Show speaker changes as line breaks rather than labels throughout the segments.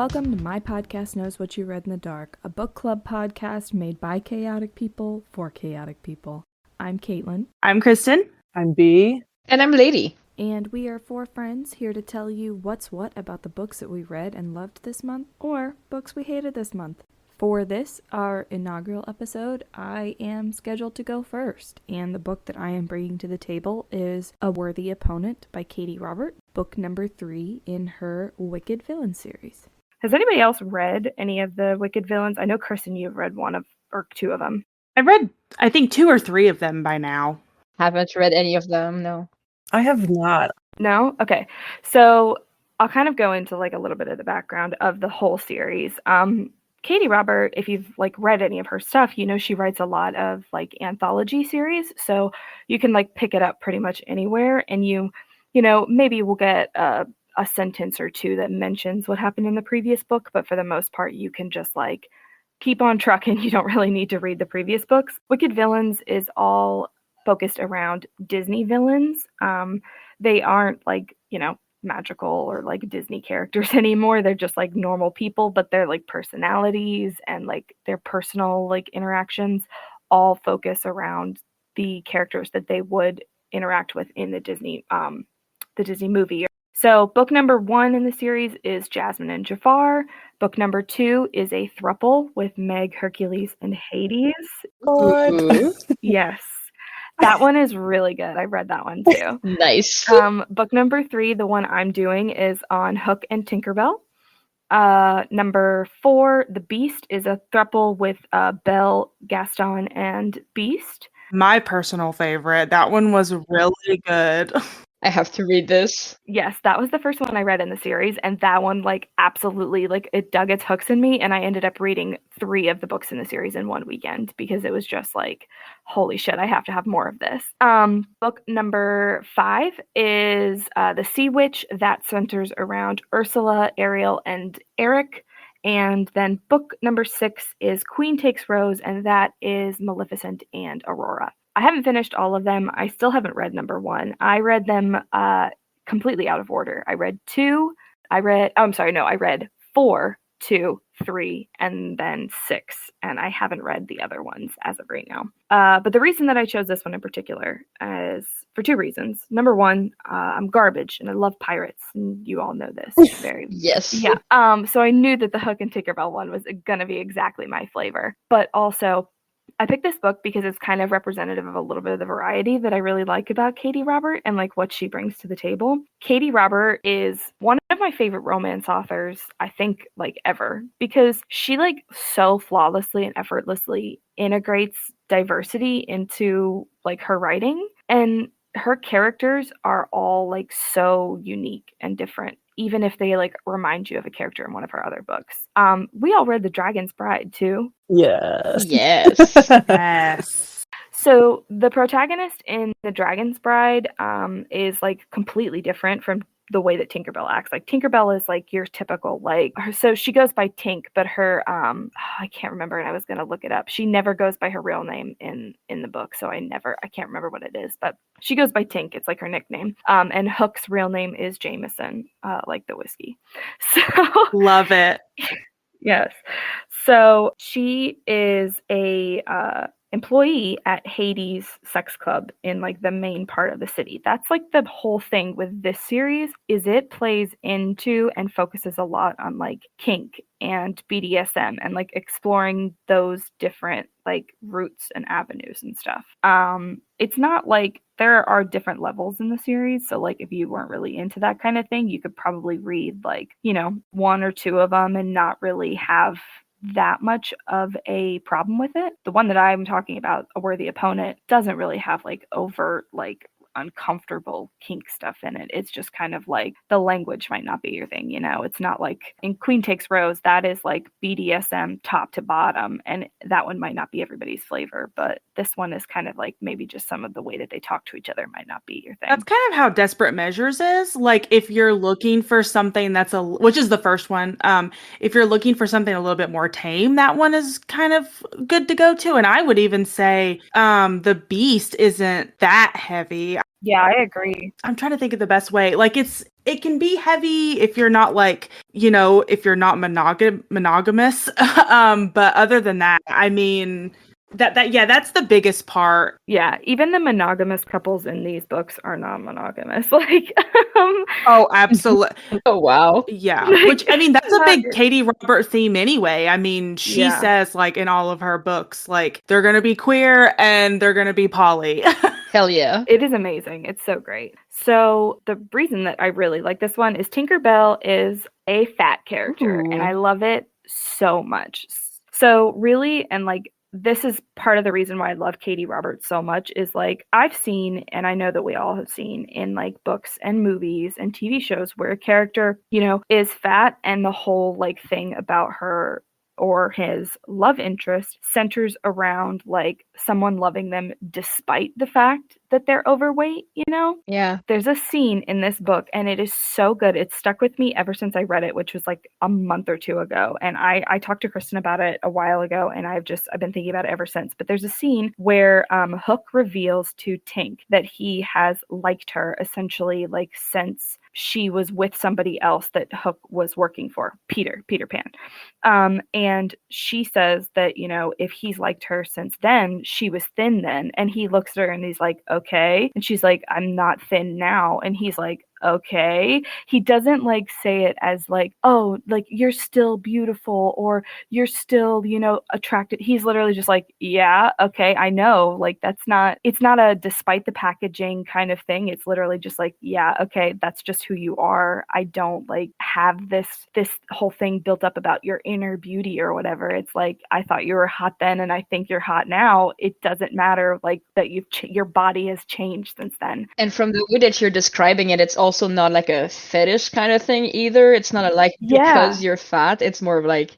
Welcome to My Podcast Knows What You Read in the Dark, a book club podcast made by chaotic people for chaotic people. I'm Kaitlyn.
I'm Kristen.
I'm B.
And I'm Laety.
And we are four friends here to tell you what's what about the books that we read and loved this month, or books we hated this month. For this, our inaugural episode, I am scheduled to go first, and the book that I am bringing to the table is A Worthy Opponent by Katee Robert, book number 3 in her Wicked Villain series.
Has anybody else read any of the Wicked Villains? I know, Kristen, you've read one of, or two of them. I've read, I think, 2 or 3 of them by now.
Haven't read any of them, no.
I have not.
No? Okay. So I'll kind of go into like a little bit of the background of the whole series. Katee Robert, if you've like read any of her stuff, you know she writes a lot of like anthology series. So you can like pick it up pretty much anywhere, and you know, maybe we'll get a sentence or two that mentions what happened in the previous book, but for the most part, you can just like keep on trucking. You don't really need to read the previous books. Wicked Villains is all focused around Disney villains. They aren't like, you know, magical or like Disney characters anymore. They're just like normal people, but their like personalities and like their personal like interactions all focus around the characters that they would interact with in the Disney movie. So book number 1 in the series is Jasmine and Jafar. Book number 2 is a throuple with Meg, Hercules, and Hades.
What?
Yes. That one is really good. I read that one too.
Nice.
Book number 3, the one I'm doing, is on Hook and Tinkerbell. Number 4, The Beast, is a throuple with Belle, Gaston, and Beast.
My personal favorite. That one was really good.
I have to read this.
Yes, that was the first one I read in the series, and that one like absolutely like it dug its hooks in me, and I ended up reading 3 of the books in the series in one weekend because it was just like, holy shit, I have to have more of this. Book number 5 is The Sea Witch, that centers around Ursula, Ariel, and Eric. And then book number 6 is Queen Takes Rose, and that is Maleficent and Aurora. I haven't finished all of them. I still haven't read number 1. I read them completely out of order. I read 4, 2, 3, and then 6. And I haven't read the other ones as of right now. But the reason that I chose this one in particular is for 2 reasons. Number 1, I'm garbage and I love pirates. And you all know this. Very
Yes.
Yeah. So I knew that the Hook and Tinkerbell one was going to be exactly my flavor. But also, I picked this book because it's kind of representative of a little bit of the variety that I really like about Katee Robert and like what she brings to the table. Katee Robert is one of my favorite romance authors, I think, like ever, because she like so flawlessly and effortlessly integrates diversity into like her writing, and her characters are all like so unique and different, even if they like remind you of a character in one of her other books. We all read The Dragon's Bride too.
Yes.
Yes.
Yes.
So the protagonist in The Dragon's Bride is like completely different from the way that Tinkerbell acts. Like Tinkerbell is like your typical like, so she goes by Tink, but her I can't remember, and I was gonna look it up. She never goes by her real name in the book, so I can't remember what it is, but she goes by Tink. It's like her nickname. And Hook's real name is Jameson, like the whiskey. So
Love it.
yes. So she is a employee at Hades sex club in like the main part of the city. That's like the whole thing with this series, is it plays into and focuses a lot on like kink and BDSM and like exploring those different like routes and avenues and stuff. It's not like there are different levels in the series, so like if you weren't really into that kind of thing, you could probably read like, you know, 1 or 2 of them and not really have that much of a problem with it. The one that I'm talking about, A Worthy Opponent, doesn't really have like overt like uncomfortable kink stuff in it. It's just kind of like the language might not be your thing, you know. It's not like in Queen Takes Rose, that is like BDSM top to bottom, and that one might not be everybody's flavor, but this one is kind of like maybe just some of the way that they talk to each other might not be your thing.
That's kind of how Desperate Measures is. Like if you're looking for something which is the first one, if you're looking for something a little bit more tame, that one is kind of good to go to. And I would even say The Beast isn't that heavy.
Yeah, I agree.
I'm trying to think of the best way. Like it can be heavy if you're not like, if you're not monogamous. But other than that, I mean yeah, that's the biggest part.
Yeah, even the monogamous couples in these books are non-monogamous. Like,
Oh, absolutely.
Oh wow.
Yeah, which I mean that's a big
Not-
Katee Robert theme anyway. I mean, she
Yeah.
says like in all of her books, like they're gonna be queer and they're gonna be poly.
Hell yeah.
It is amazing. It's so great. So the reason that I really like this one is Tinkerbell is a fat character, and I love it so much. So really, and like this is part of the reason why I love Katee Roberts so much is like I've seen, and I know that we all have seen in like books and movies and TV shows where a character, is fat, and the whole like thing about her or his love interest centers around like someone loving them despite the fact that they're overweight,
Yeah.
There's a scene in this book and it is so good. It's stuck with me ever since I read it, which was like a month or two ago. And I talked to Kristen about it a while ago and I've been thinking about it ever since. But there's a scene where Hook reveals to Tink that he has liked her essentially like since she was with somebody else that Hook was working for, Peter Pan. And she says that, if he's liked her since then, she was thin then. And he looks at her and he's like, okay. And she's like, I'm not thin now. And he's like, okay. He doesn't like say it as like, oh, like you're still beautiful or you're still, attracted. He's literally just like, yeah, okay, I know. Like it's not a despite the packaging kind of thing. It's literally just like, yeah, okay, that's just who you are. I don't like have this whole thing built up about your inner beauty or whatever. It's like, I thought you were hot then and I think you're hot now. It doesn't matter like that your body has changed since then.
And from the way that you're describing it, it's also not like a fetish kind of thing either. It's not a like because you're fat. It's more of like,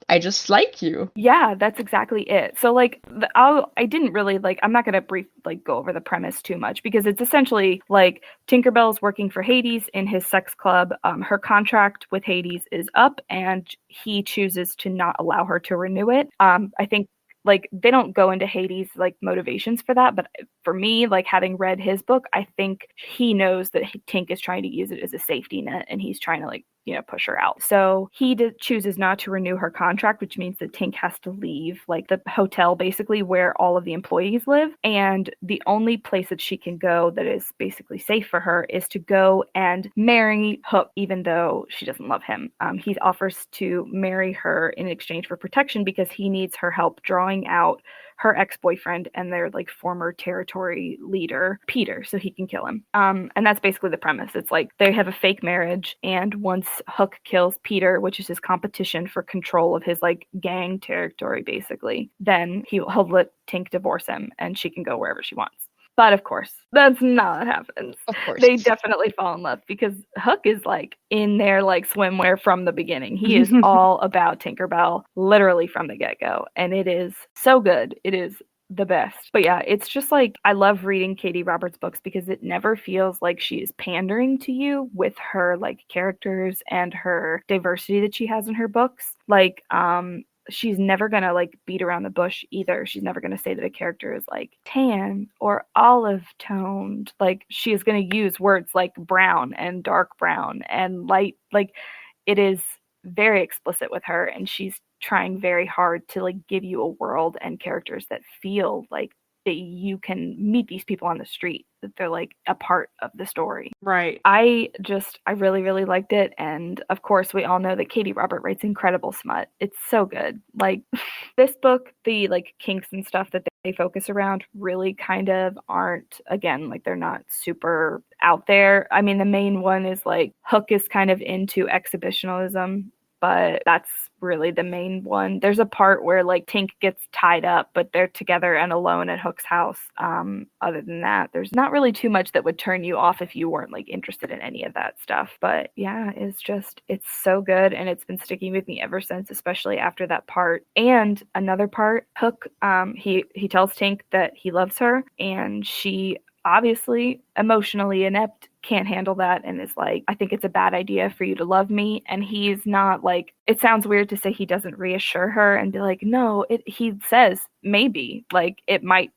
I just like you.
Yeah, that's exactly it. So like I didn't really like, I'm not going to go over the premise too much because it's essentially like Tinkerbell's working for Hades in his sex club. Her contract with Hades is up and he chooses to not allow her to renew it. I think like they don't go into Hades like motivations for that, but for me, like having read his book, I think he knows that Tink is trying to use it as a safety net and he's trying to like push her out. So he chooses not to renew her contract, which means that Tink has to leave like the hotel basically where all of the employees live. And the only place that she can go that is basically safe for her is to go and marry Hook, even though she doesn't love him. He offers to marry her in exchange for protection because he needs her help drawing out her ex-boyfriend and their like former territory leader, Peter, so he can kill him. And that's basically the premise. It's like they have a fake marriage, and once Hook kills Peter, which is his competition for control of his like gang territory, basically, then he'll let Tink divorce him and she can go wherever she wants. But of course, that's not what happens.
Of course.
They definitely fall in love because Hook is like in their like swimwear from the beginning. He is all about Tinkerbell literally from the get-go. And it is so good. It is the best. But yeah, it's just like I love reading Katee Roberts books because it never feels like she is pandering to you with her like characters and her diversity that she has in her books. Like she's never gonna like beat around the bush either. She's never gonna say that a character is like tan or olive toned. Like she is gonna use words like brown and dark brown and light. Like it is very explicit with her, and she's trying very hard to like give you a world and characters that feel like that you can meet these people on the street, that they're like a part of the story.
Right.
I really, really liked it. And of course, we all know that Katee Robert writes incredible smut. It's so good. Like this book, the like kinks and stuff that they focus around really kind of aren't, again, like they're not super out there. I mean, the main one is like Hook is kind of into exhibitionism, but that's really the main one. There's a part where like Tink gets tied up, but they're together and alone at Hook's house. Other than that, there's not really too much that would turn you off if you weren't like interested in any of that stuff. But yeah, it's so good, and it's been sticking with me ever since, especially after that part. And another part, Hook, he tells Tink that he loves her, and she obviously emotionally inept can't handle that and is like, I think it's a bad idea for you to love me. And he's not like, it sounds weird to say he doesn't reassure her and be like, no, he says maybe like it might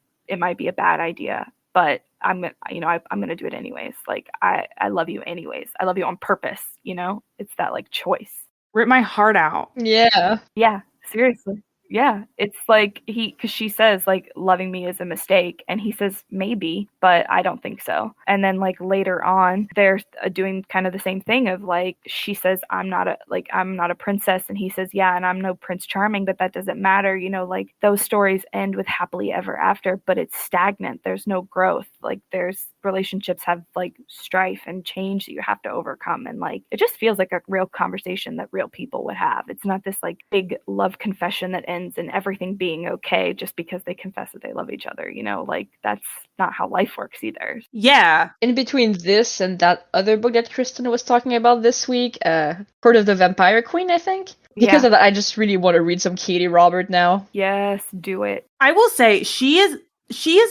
be a bad idea, but I'm gonna do it anyways. Like I love you anyways. I love you on purpose. It's that like choice.
Rip my heart out.
Yeah.
Yeah, seriously. Yeah, it's like because she says like loving me is a mistake, and he says maybe, but I don't think so. And then like later on, they're doing kind of the same thing of like she says I'm not a princess, and he says yeah, and I'm no Prince Charming, but that doesn't matter. Like those stories end with happily ever after, but it's stagnant. There's no growth. Like there's relationships have like strife and change that you have to overcome, and like it just feels like a real conversation that real people would have. It's not this like big love confession that ends in everything being okay just because they confess that they love each other. Like that's not how life works either.
Yeah.
In between this and that other book that Kristen was talking about this week, Court of the Vampire Queen, I think. Because of that, I just really want to read some Katee Robert now.
Yes, do it.
I will say she is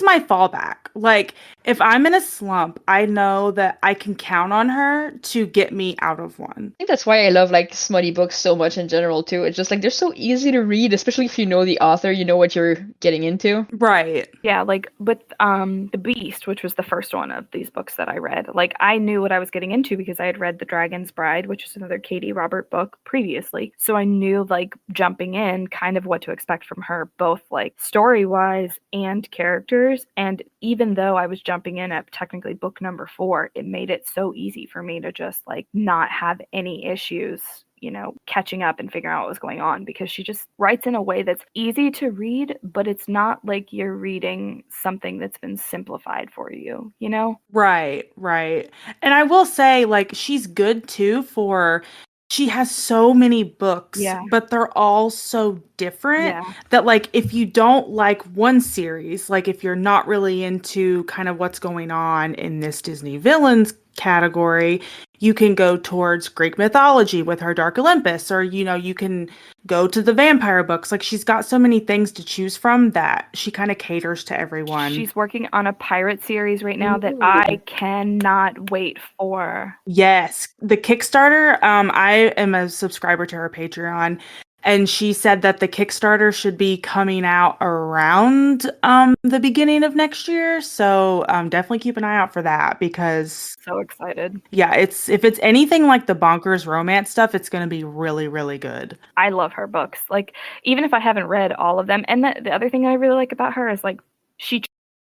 my fallback. Like, if I'm in a slump, I know that I can count on her to get me out of one.
I think that's why I love like smutty books so much in general too. It's just like they're so easy to read, especially if you know the author, you know what you're getting into.
Right.
Yeah, like with The Beast, which was the first one of these books that I read. Like I knew what I was getting into because I had read The Dragon's Bride, which is another Katee Robert book previously. So I knew like jumping in kind of what to expect from her, both like story-wise and characters. And even though I was jumping in at technically book number 4, it made it so easy for me to just like not have any issues catching up and figuring out what was going on, because she just writes in a way that's easy to read, but it's not like you're reading something that's been simplified for you,
Right. And I will say, like, she's good too she has so many books, but they're all so different that, like, if you don't like one series, like if you're not really into kind of what's going on in this Disney villains category, you can go towards Greek mythology with her Dark Olympus, or, you can go to the vampire books. Like, she's got so many things to choose from that she kind of caters to everyone.
She's working on a pirate series right now that I cannot wait for.
Yes, the Kickstarter. I am a subscriber to her Patreon, and she said that the Kickstarter should be coming out around the beginning of next year. So definitely keep an eye out for that, because
so excited.
Yeah, if it's anything like the bonkers romance stuff, it's going to be really, really good.
I love her books. Like, even if I haven't read all of them. And the other thing I really like about her is like she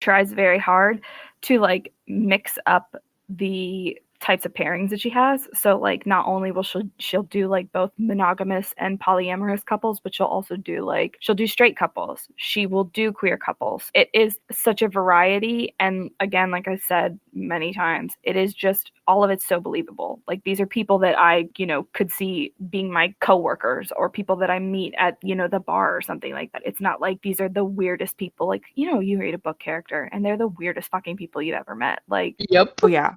tries very hard to like mix up the types of pairings that she has. So like not only will she'll do like both monogamous and polyamorous couples, but she'll do straight couples. She will do queer couples. It is such a variety, and again, like I said many times, it is just all of it's so believable. Like, these are people that I could see being my coworkers, or people that I meet at the bar or something like that. It's not like these are the weirdest people. Like, you read a book character and they're the weirdest fucking people you've ever met. Like,
yep.
Oh yeah.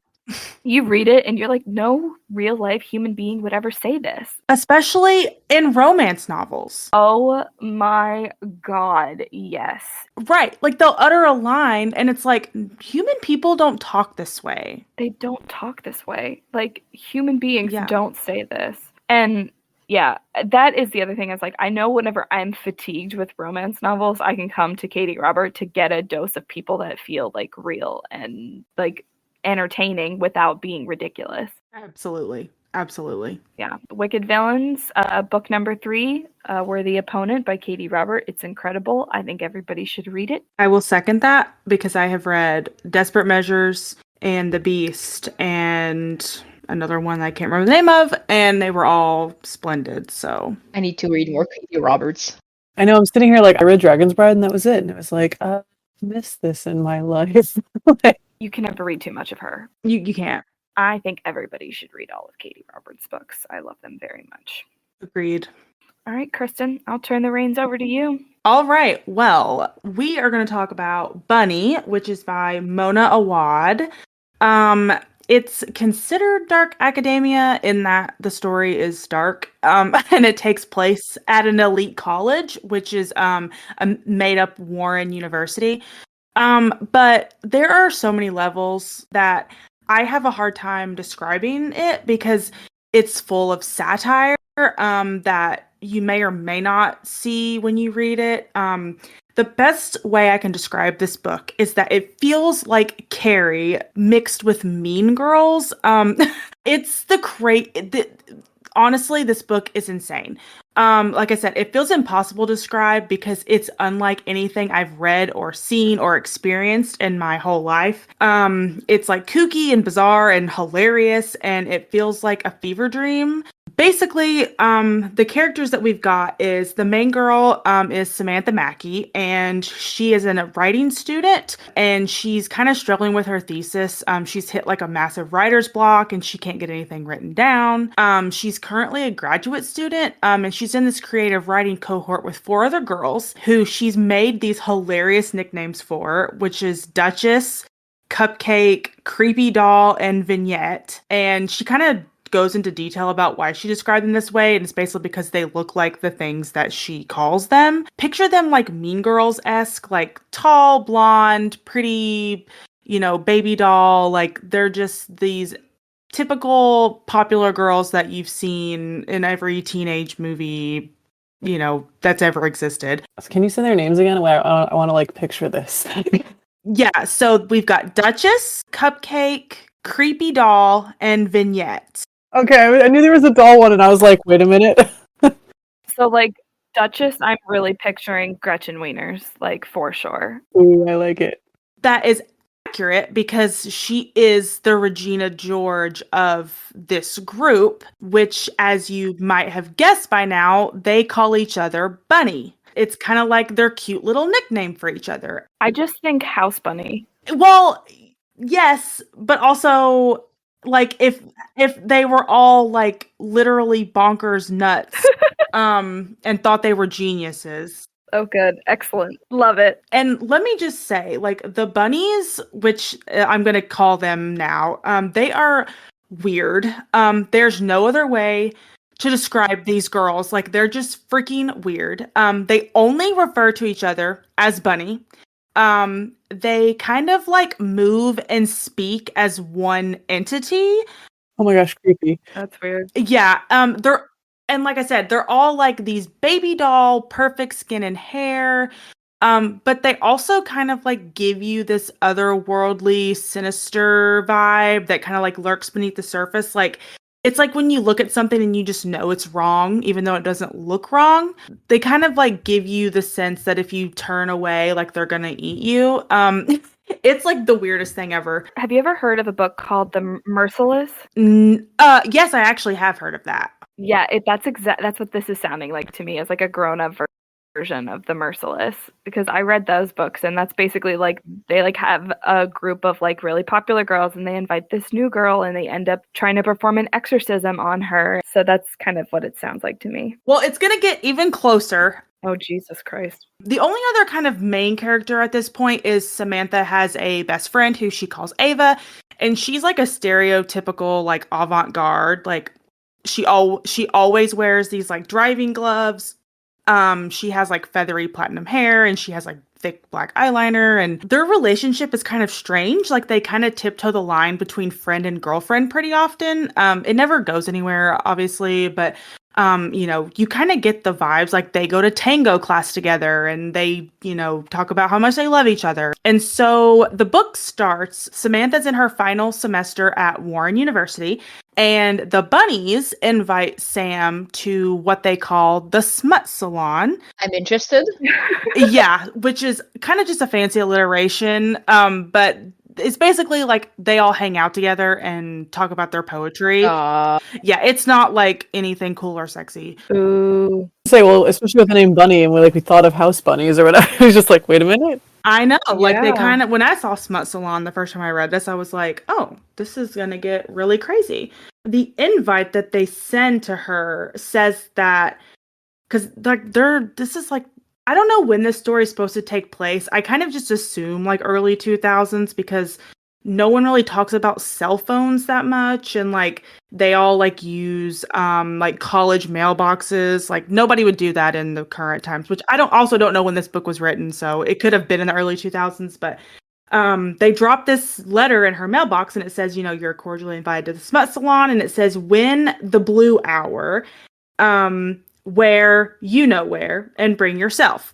You read it and you're like, no real life human being would ever say this.
Especially in romance novels.
Oh my God, yes.
Right. Like, they'll utter a line and it's like, human people don't talk this way.
They don't talk this way. Like, human beings don't say this. And yeah, that is the other thing. Is like, I know whenever I'm fatigued with romance novels, I can come to Katee Robert to get a dose of people that feel like real and like entertaining without being ridiculous.
Absolutely.
Yeah. Wicked Villains, book number 3, Worthy Opponent by Katee Robert. It's incredible. I think everybody should read it.
I will second that, because I have read Desperate Measures and The Beast and another one I can't remember the name of, and they were all splendid. So
I need to read more Katee Roberts.
I know, I'm sitting here like, I read Dragon's Bride and that was it. And it was like, I missed this in my life.
You can never read too much of her.
You can't.
I think everybody should read all of Katee Roberts' books. I love them very much.
Agreed.
All right, Kristen, I'll turn the reins over to you.
All right. Well, we are going to talk about Bunny, which is by Mona Awad. It's considered dark academia in that the story is dark, and it takes place at an elite college, which is a made-up Warren University. But there are so many levels that I have a hard time describing it, because it's full of satire that you may or may not see when you read it. The best way I can describe this book is that it feels like Carrie mixed with Mean Girls. It's honestly, this book is insane. Like I said, it feels impossible to describe because it's unlike anything I've read or seen or experienced in my whole life. It's like kooky and bizarre and hilarious, and it feels like a fever dream. Basically, the characters that we've got is the main girl is Samantha Mackey, and she is a writing student, and she's kind of struggling with her thesis. She's hit like a massive writer's block, and she can't get anything written down. She's currently a graduate student, and she's in this creative writing cohort with 4 other girls who she's made these hilarious nicknames for, which is Duchess, Cupcake, Creepy Doll, and Vignette. And she kind of goes into detail about why she described them this way, and it's basically because they look like the things that she calls them. Picture them like Mean Girls-esque, like tall, blonde, pretty, baby doll. Like they're just these typical popular girls that you've seen in every teenage movie, that's ever existed.
Can you say their names again? I want to like picture this.
Yeah, so we've got Duchess, Cupcake, Creepy Doll, and Vignette.
Okay, I knew there was a doll one, and I was like, wait a minute.
So, like, Duchess, I'm really picturing Gretchen Wieners, like, for sure.
Ooh, I like it.
That is accurate because she is the Regina George of this group, which, as you might have guessed by now, they call each other Bunny. It's kind of like their cute little nickname for each other.
I just think House Bunny.
Well, yes, but also like if they were all like literally bonkers nuts and thought they were geniuses.
Oh, good. Excellent. Love it.
And let me just say, like, the bunnies, which I'm going to call them now, they are weird. There's no other way to describe these girls. Like, they're just freaking weird. They only refer to each other as Bunny. They kind of like move and speak as one entity.
Oh my gosh, creepy.
That's weird.
Yeah. And like I said, they're all like these baby doll, perfect skin and hair. But they also kind of like give you this otherworldly, sinister vibe that kind of like lurks beneath the surface. Like, it's like when you look at something and you just know it's wrong, even though it doesn't look wrong. They kind of like give you the sense that if you turn away, like they're gonna eat you. It's like the weirdest thing ever.
Have you ever heard of a book called The Merciless?
Yes, I actually have heard of that.
Yeah, that's what this is sounding like to me, as like a grown-up version of The Merciless, because I read those books, and that's basically like they like have a group of like really popular girls, and they invite this new girl, and they end up trying to perform an exorcism on her. So that's kind of what it sounds like to me.
Well, it's gonna get even closer.
Oh, Jesus Christ.
The only other kind of main character at this point is Samantha has a best friend who she calls Ava, and she's like a stereotypical like avant-garde. Like she always wears these like driving gloves. She has like feathery platinum hair, and she has like thick black eyeliner, and their relationship is kind of strange. Like they kind of tiptoe the line between friend and girlfriend pretty often. It never goes anywhere, obviously, but you kind of get the vibes like they go to tango class together, and they, talk about how much they love each other. And so the book starts, Samantha's in her final semester at Warren University, and the bunnies invite Sam to what they call the smut salon.
I'm interested.
Yeah, which is kind of just a fancy alliteration, but it's basically like they all hang out together and talk about their poetry. Yeah, it's not like anything cool or sexy.
Ooh.
Well, especially with the name Bunny, and we thought of house bunnies or whatever. It was just like, wait a minute.
I know, like
Yeah.
they kind of, when I saw Smut Salon the first time I read this, I was like, oh, this is gonna get really crazy. The invite that they send to her says that, because like this is like, I don't know when this story is supposed to take place. I kind of just assume like early 2000s because no one really talks about cell phones that much, and like they all like use like college mailboxes. Like nobody would do that in the current times, which I don't know when this book was written, so it could have been in the early 2000s, but they dropped this letter in her mailbox, and it says, you're cordially invited to the smut salon, and it says win the blue hour. Where, and bring yourself.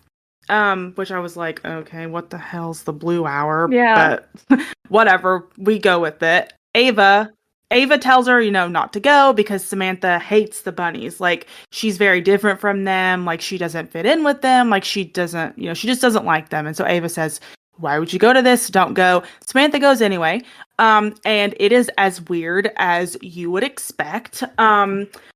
Which I was like, okay, what the hell's the blue hour?
Yeah.
But whatever, we go with it. Ava tells her, not to go because Samantha hates the bunnies. Like, she's very different from them. Like, she doesn't fit in with them. Like, she doesn't, she just doesn't like them. And so Ava says, why would you go to this? Don't go. Samantha goes anyway. And it is as weird as you would expect.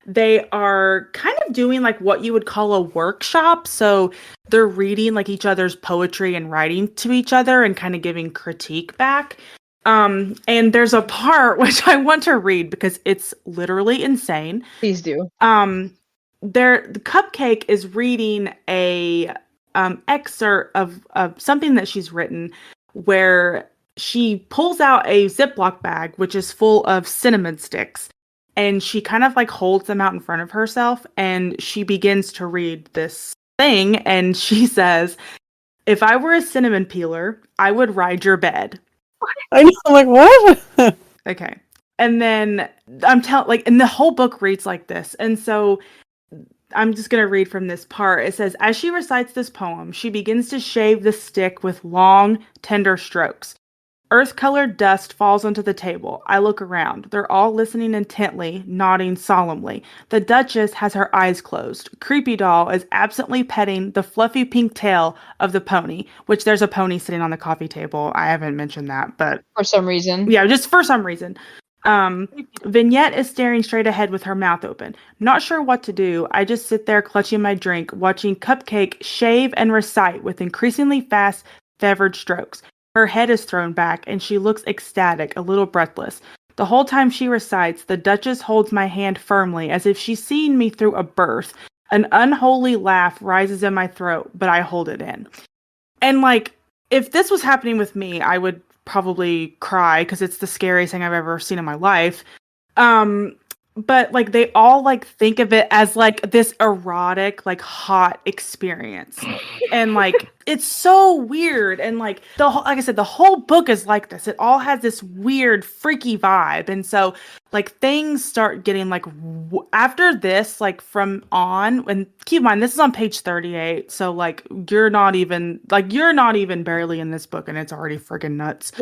They are kind of doing like what you would call a workshop. So they're reading like each other's poetry and writing to each other and kind of giving critique back. And there's a part which I want to read because it's literally insane.
Please do.
The Cupcake is reading a excerpt of something that she's written where she pulls out a Ziploc bag which is full of cinnamon sticks, and she kind of like holds them out in front of herself, and she begins to read this thing, and she says, "If I were a cinnamon peeler, I would ride your bed."
I know, I'm like, what?
Okay. And then and the whole book reads like this. And so I'm just going to read from this part. It says, as she recites this poem, she begins to shave the stick with long, tender strokes. Earth-colored dust falls onto the table. I look around. They're all listening intently, nodding solemnly. The Duchess has her eyes closed. Creepy Doll is absently petting the fluffy pink tail of the pony, which there's a pony sitting on the coffee table. I haven't mentioned that, but...
For some reason.
Yeah, just for some reason. Vignette is staring straight ahead with her mouth open. Not sure what to do. I just sit there clutching my drink, watching Cupcake shave and recite with increasingly fast, fevered strokes. Her head is thrown back, and she looks ecstatic, a little breathless. The whole time she recites, the Duchess holds my hand firmly, as if she's seen me through a birth. An unholy laugh rises in my throat, but I hold it in. And, like, if this was happening with me, I would probably cry, because it's the scariest thing I've ever seen in my life. But, like, they all, like, think of it as, like, this erotic, like, hot experience. And, like, it's so weird. And, like I said, the whole book is like this. It all has this weird, freaky vibe. And so, like, things start getting, like, after this, like, from on, and keep in mind, this is on page 38. So, like, you're not even barely in this book, and it's already friggin' nuts.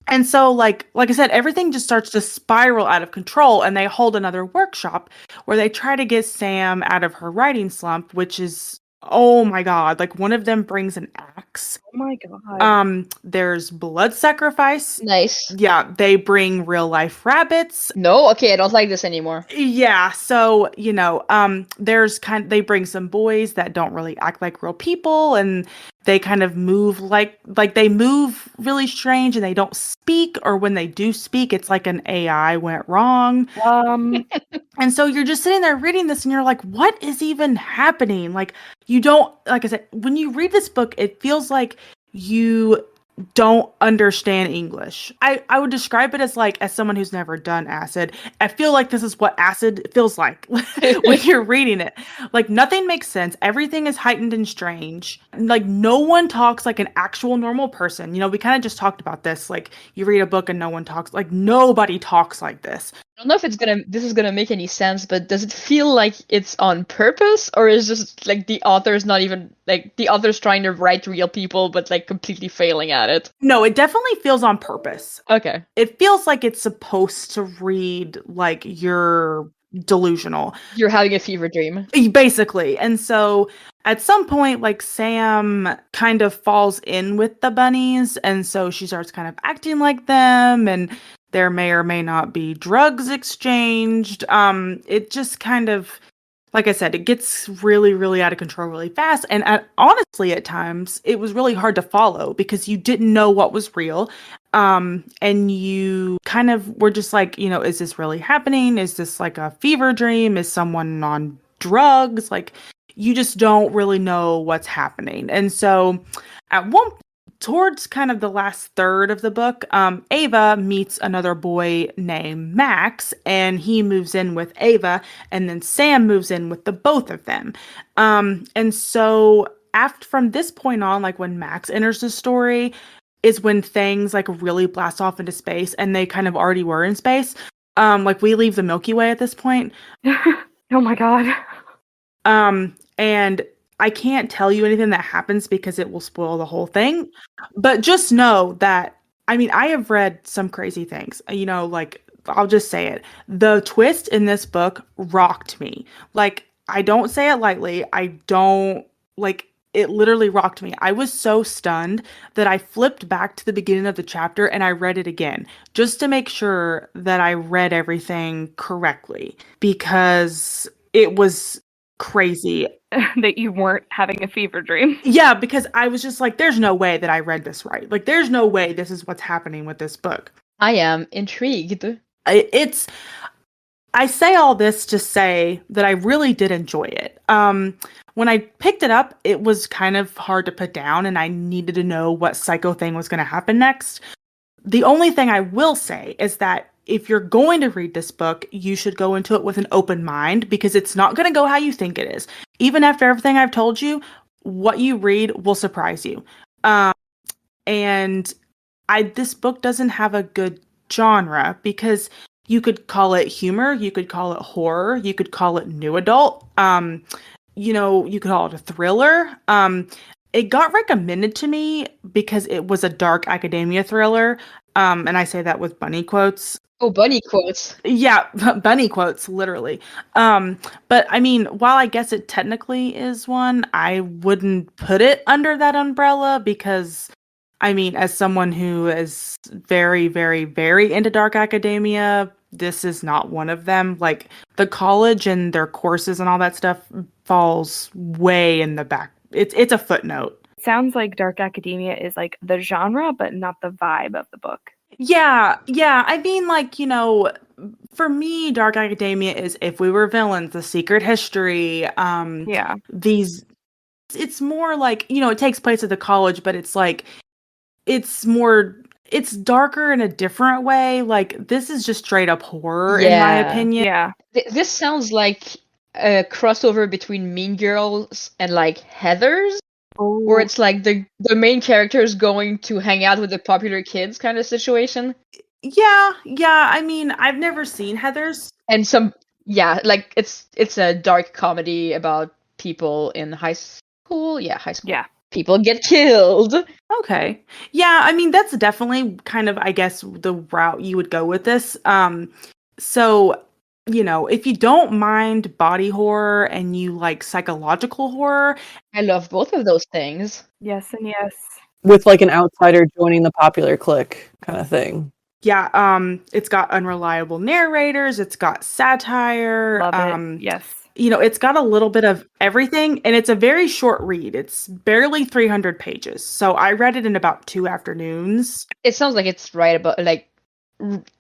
And so, like I said, everything just starts to spiral out of control, and they hold another workshop where they try to get Sam out of her writing slump, which is, oh my god, like, one of them brings an axe.
Oh my god.
There's blood sacrifice.
Nice.
Yeah, they bring real life rabbits.
No? Okay, I don't like this anymore.
Yeah, so, they bring some boys that don't really act like real people, and they kind of move like they move really strange, and they don't speak, or when they do speak, it's like an AI went wrong. And so you're just sitting there reading this, and you're like, what is even happening? Like, you don't, like I said, when you read this book, it feels like you don't understand English. I would describe it as someone who's never done acid. I feel like this is what acid feels like when you're reading it. Like, nothing makes sense. Everything is heightened and strange. Like, no one talks like an actual normal person. We kind of just talked about this. Like, you read a book and no one talks. Like, nobody talks like this.
I don't know if this is gonna make any sense, but does it feel like it's on purpose, or is just like the author's not even like the author's trying to write real people but like completely failing at it?
No, it definitely feels on purpose.
Okay.
It feels like it's supposed to read like you're delusional.
You're having a fever dream.
Basically. And so at some point, like, Sam kind of falls in with the bunnies, and so she starts kind of acting like them, and there may or may not be drugs exchanged. It just kind of, like I said, it gets really, really out of control really fast. And honestly, at times, it was really hard to follow because you didn't know what was real. And you kind of were just like, is this really happening? Is this like a fever dream? Is someone on drugs? Like, you just don't really know what's happening. And so at one point, towards kind of the last third of the book, Ava meets another boy named Max, and he moves in with Ava, and then Sam moves in with the both of them. And so from this point on, like, when Max enters the story is when things like really blast off into space, and they kind of already were in space. Like, we leave the Milky Way at this point.
Oh my god.
And I can't tell you anything that happens because it will spoil the whole thing. But just know that, I mean, I have read some crazy things. Like, I'll just say it. The twist in this book rocked me. Like, I don't say it lightly. I don't, like, it literally rocked me. I was so stunned that I flipped back to the beginning of the chapter and I read it again just to make sure that I read everything correctly because it was crazy.
That you weren't having a fever dream.
Yeah, because I was just like, there's no way that I read this right. Like, there's no way this is what's happening with this book.
I am intrigued.
I say all this to say that I really did enjoy it. When I picked it up, it was kind of hard to put down, and I needed to know what psycho thing was going to happen next. The only thing I will say is that if you're going to read this book, you should go into it with an open mind because it's not going to go how you think it is. Even after everything I've told you, what you read will surprise you. And this book doesn't have a good genre because you could call it humor, you could call it horror, you could call it new adult. You could call it a thriller. It got recommended to me because it was a dark academia thriller. And I say that with bunny quotes.
Oh, bunny quotes.
Yeah, bunny quotes, literally. But I mean, while I guess it technically is one, I wouldn't put it under that umbrella because, I mean, as someone who is very, very, very into dark academia, this is not one of them. Like, the college and their courses and all that stuff falls way in the back. It's a footnote.
Sounds like dark academia is like the genre, but not the vibe of the book.
Yeah. I mean, like, for me, dark academia is If We Were Villains, The Secret History.
Yeah.
It's more like, it takes place at the college, but it's like, it's darker in a different way. Like, this is just straight up horror, in my opinion.
Yeah.
This sounds like a crossover between Mean Girls and like Heathers, where it's like the main character is going to hang out with the popular kids kind of situation.
Yeah. I mean, I've never seen Heathers.
And like it's a dark comedy about people in high school. Yeah, high school.
Yeah.
People get killed.
Okay. Yeah, I mean, that's definitely kind of, I guess, the route you would go with this. So, if you don't mind body horror and you like psychological horror.
I love both of those things.
Yes and yes.
With like an outsider joining the popular clique kind of thing.
Yeah, it's got unreliable narrators, it's got satire.
Love it. Yes.
It's got a little bit of everything, and it's a very short read. It's barely 300 pages. So I read it in about 2 afternoons.
It sounds like it's right about, like,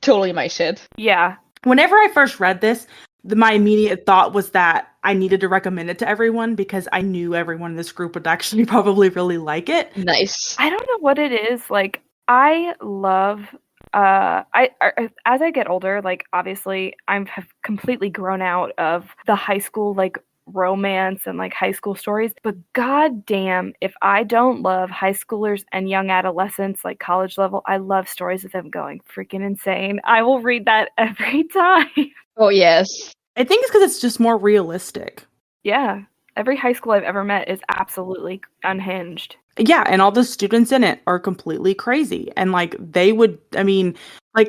totally my shit.
Yeah.
Whenever I first read this, my immediate thought was that I needed to recommend it to everyone because I knew everyone in this group would actually probably really like it.
Nice.
I don't know what it is. Like, I love as I get older, like, obviously have completely grown out of the high school like romance and like high school stories, but goddamn, if I don't love high schoolers and young adolescents, like college level, I love stories of them going freaking insane. I will read that every time.
Oh yes.
I think it's because it's just more realistic.
Yeah, every high school I've ever met is absolutely unhinged.
Yeah, and all the students in it are completely crazy. And like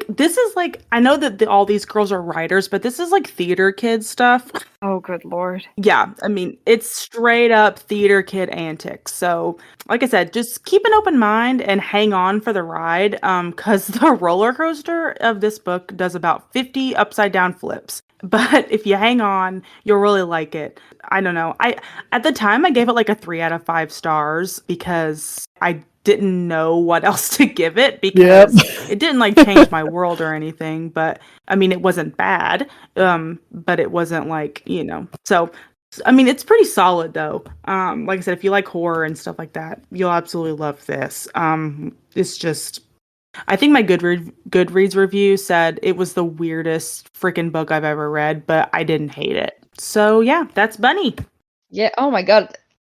this is like, I know that all these girls are writers, but this is like theater kid stuff.
Oh, good Lord.
Yeah, I mean, it's straight up theater kid antics. So, like I said, just keep an open mind and hang on for the ride, because the roller coaster of this book does about 50 upside down flips. But if you hang on, you'll really like it. I don't know. At the time I gave it like a 3 out of 5 stars because I didn't know what else to give it because it didn't like change my world or anything. But I mean, it wasn't bad. But it wasn't like, so I mean, it's pretty solid though. Like I said, if you like horror and stuff like that, you'll absolutely love this. It's just, I think my Goodreads review said it was the weirdest freaking book I've ever read, but I didn't hate it. So yeah, that's Bunny.
Yeah, oh my god.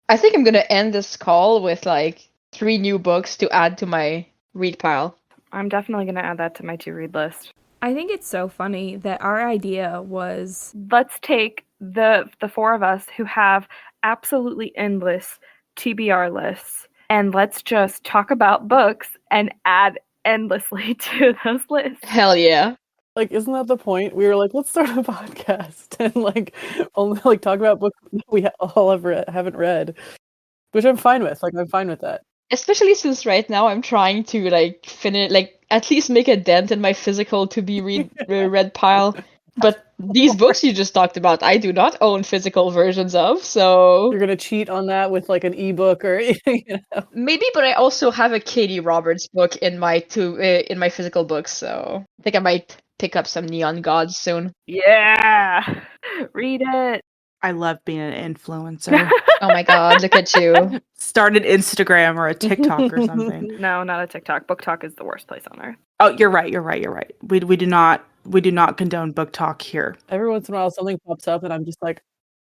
I think I'm gonna end this call with like 3 new books to add to my read pile.
I'm definitely going to add that to my to-read list.
I think it's so funny that our idea was,
let's take the 4 of us who have absolutely endless TBR lists, and let's just talk about books and add endlessly to those lists.
Hell yeah.
Like, isn't that the point? We were like, let's start a podcast and like only like talk about books that we all haven't read, which I'm fine with. Like, I'm fine with that.
Especially since right now I'm trying to like finish, like at least make a dent in my physical to be read pile. But these books you just talked about, I do not own physical versions of, so
You're gonna cheat on that with like an ebook or
maybe. But I also have a Katee Roberts book in my physical books, so I think I might pick up some Neon Gods soon.
Yeah, read it.
I love being an influencer.
Oh my god, look at you.
Start an Instagram or a TikTok or something.
No, not a TikTok. Book Talk is the worst place on earth.
Oh, you're right. We do not condone book talk here.
Every once in a while something pops up and I'm just like,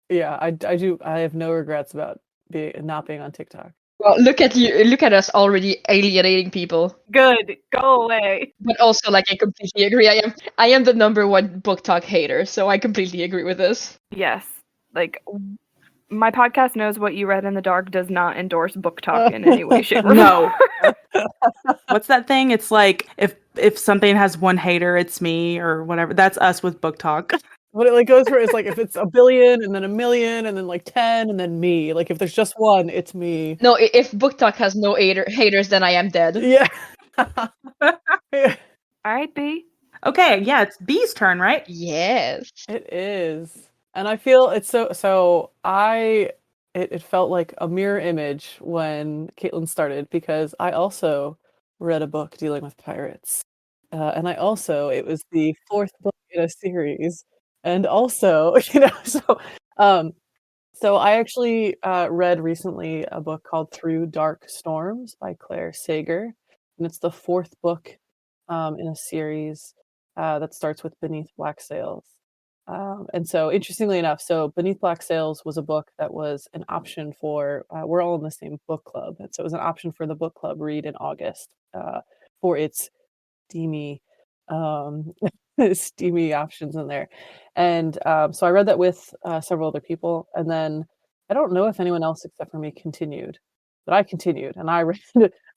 yeah, I have no regrets about not being on TikTok.
Well, look at you, look at us already alienating people.
Good, go away.
But also, like, I completely agree. I am the number one Book Talk hater, so I completely agree with this.
Yes, like my podcast knows what you read in the dark does not endorse Book Talk in any way, shape, or
No. What's that thing? It's like if something has one hater, it's me or whatever. That's us with book talk.
What it like goes for is like if it's a billion and then a million and then like 10 and then me. Like if there's just one, it's me.
No, if Book Talk has no haters, then I am dead.
Yeah.
All right, B.
Okay, yeah, it's B's turn, right?
Yes.
It is. And I feel it's it felt like a mirror image when Kaitlyn started because I also read a book dealing with pirates. And it was the fourth book in a series. And also, so I actually read recently a book called Through Dark Storms by Clare Sager. And it's the fourth book in a series that starts with Beneath Black Sails. And so, interestingly enough, Beneath Black Sails was a book that was an option for, we're all in the same book club. And so it was an option for the book club read in August for its steamy, steamy options in there. And so I read that with several other people. And then I don't know if anyone else except for me continued, but I continued and I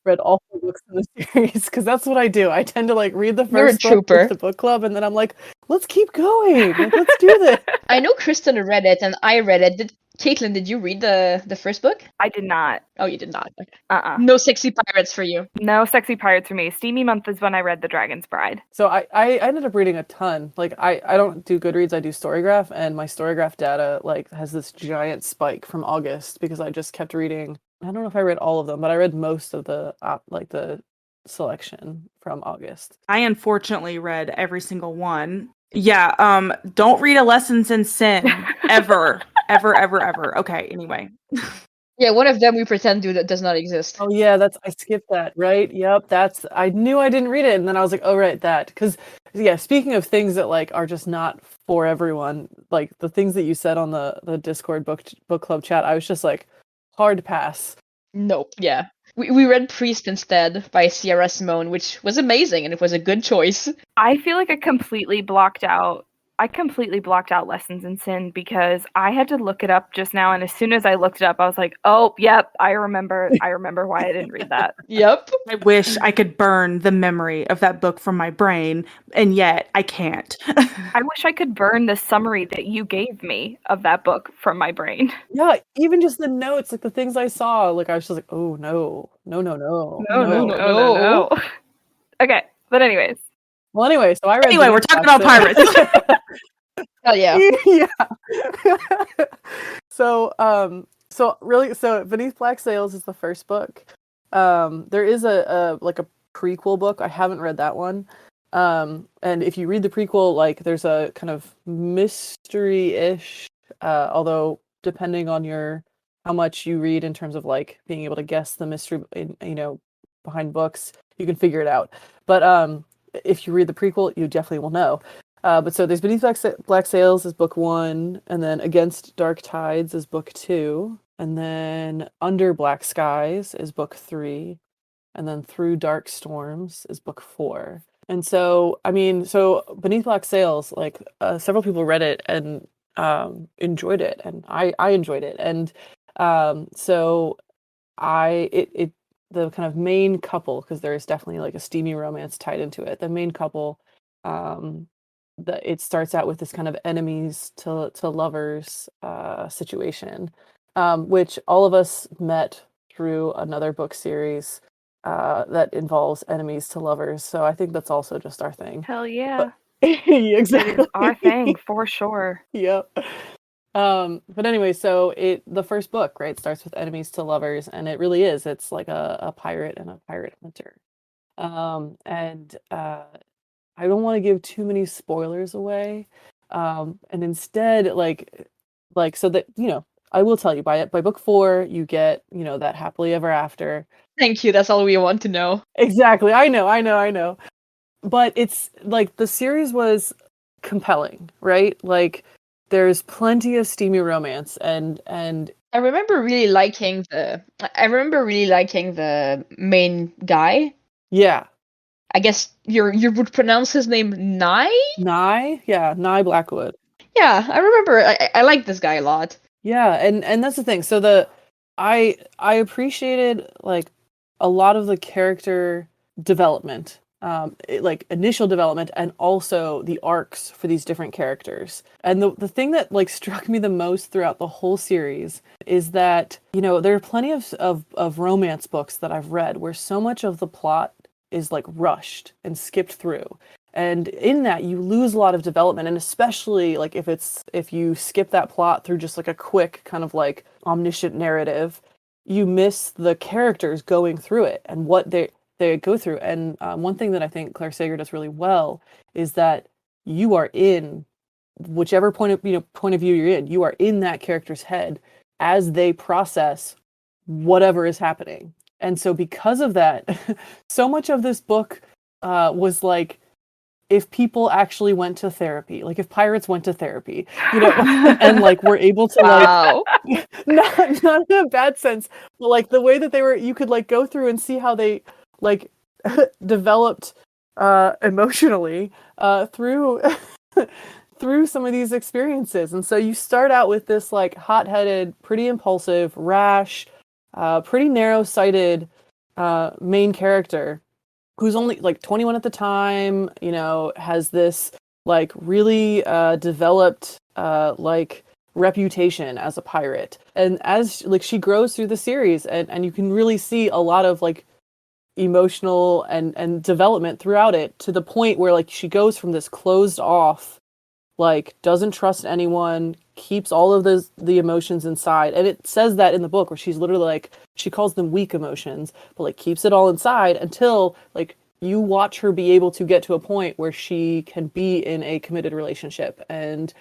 read all the books in the series because that's what I do. I tend to like read the
You're a
first book
trooper.
with the book club and then I'm like, let's keep going. Like, let's do this.
I know Kristen read it and I read it. Caitlin, did you read the first book?
I did not.
Oh, you did not.
Uh-uh.
No sexy pirates for you.
No sexy pirates for me. Steamy month is when I read The Dragon's Bride.
So I ended up reading a ton. Like I don't do Goodreads, I do Storygraph, and my Storygraph data like has this giant spike from August because I just kept reading. I don't know if I read all of them, but I read most of the the selection from August.
I unfortunately read every single one. Yeah, don't read a Lessons in Sin ever. ever. Okay, anyway.
Yeah, one of them we pretend that does not exist.
Oh yeah, I skipped that, right? Yep, I knew I didn't read it, and then I was like, oh right, that. Because yeah, speaking of things that like are just not for everyone, like the things that you said on the Discord book club chat, I was just like, hard pass.
Nope. Yeah. We read Priest instead by Sierra Simone, which was amazing, and it was a good choice.
I feel like I completely blocked out Lessons in Sin because I had to look it up just now, and as soon as I looked it up, I was like, "Oh, yep, I remember why I didn't read that."
Yep.
I wish I could burn the memory of that book from my brain, and yet I can't.
I wish I could burn the summary that you gave me of that book from my brain.
Yeah, even just the notes, like the things I saw, like I was just like, oh no.
No. Okay, but anyways.
Well, anyway, so I read.
Anyway, we're talking about pirates.
Oh yeah.
Yeah. So Beneath Black Sails is the first book. There is a prequel book. I haven't read that one. And if you read the prequel, like there's a kind of mystery-ish, although depending on how much you read in terms of like being able to guess the mystery, behind books, you can figure it out. But if you read the prequel, you definitely will know. But so there's Beneath Black Sails is book 1, and then Against Dark Tides is book 2, and then Under Black Skies is book 3, and then Through Dark Storms is book 4. And so, Beneath Black Sails, like several people read it, and enjoyed it, and I enjoyed it. And so the kind of main couple, because there is definitely like a steamy romance tied into it. The main couple, it starts out with this kind of enemies to lovers situation, which all of us met through another book series that involves enemies to lovers. So I think that's also just our thing.
Hell yeah.
But yeah, exactly.
It is our thing for sure.
Yep. But anyway, so the first book, right, starts with enemies to lovers, and it really is. It's like a pirate and a pirate hunter. And I don't want to give too many spoilers away. And instead, so that, I will tell you by book 4, you get, that happily ever after.
Thank you. That's all we want to know.
Exactly. I know. But it's like the series was compelling, right? Like there's plenty of steamy romance and
I remember really liking the main guy.
yeah.
I guess you would pronounce his name Nye?
Nye Blackwood.
Yeah, I remember. I like this guy a lot.
Yeah, and that's the thing. So I appreciated like a lot of the character development, like initial development, and also the arcs for these different characters. And the thing that like struck me the most throughout the whole series is that, there are plenty of romance books that I've read where so much of the plot is like rushed and skipped through. And in that you lose a lot of development, and especially like if you skip that plot through just like a quick kind of like omniscient narrative, you miss the characters going through it and what they go through. And one thing that I think Clare Sager does really well is that you are in whichever point of view you're in. You are in that character's head as they process whatever is happening. And so because of that, so much of this book was like, if people actually went to therapy, like if pirates went to therapy, and like were able to
Wow.
like, not in a bad sense, but like the way that you could like go through and see how they like developed emotionally through through some of these experiences. And so you start out with this like hot-headed, pretty impulsive, rash, pretty narrow-sighted main character who's only like 21 at the time, has this like really developed like reputation as a pirate. And as like she grows through the series, and you can really see a lot of like emotional and development throughout it, to the point where like she goes from this closed off, like doesn't trust anyone, keeps all of the emotions inside. And it says that in the book, where she's literally like, she calls them weak emotions, but like keeps it all inside until like you watch her be able to get to a point where she can be in a committed relationship and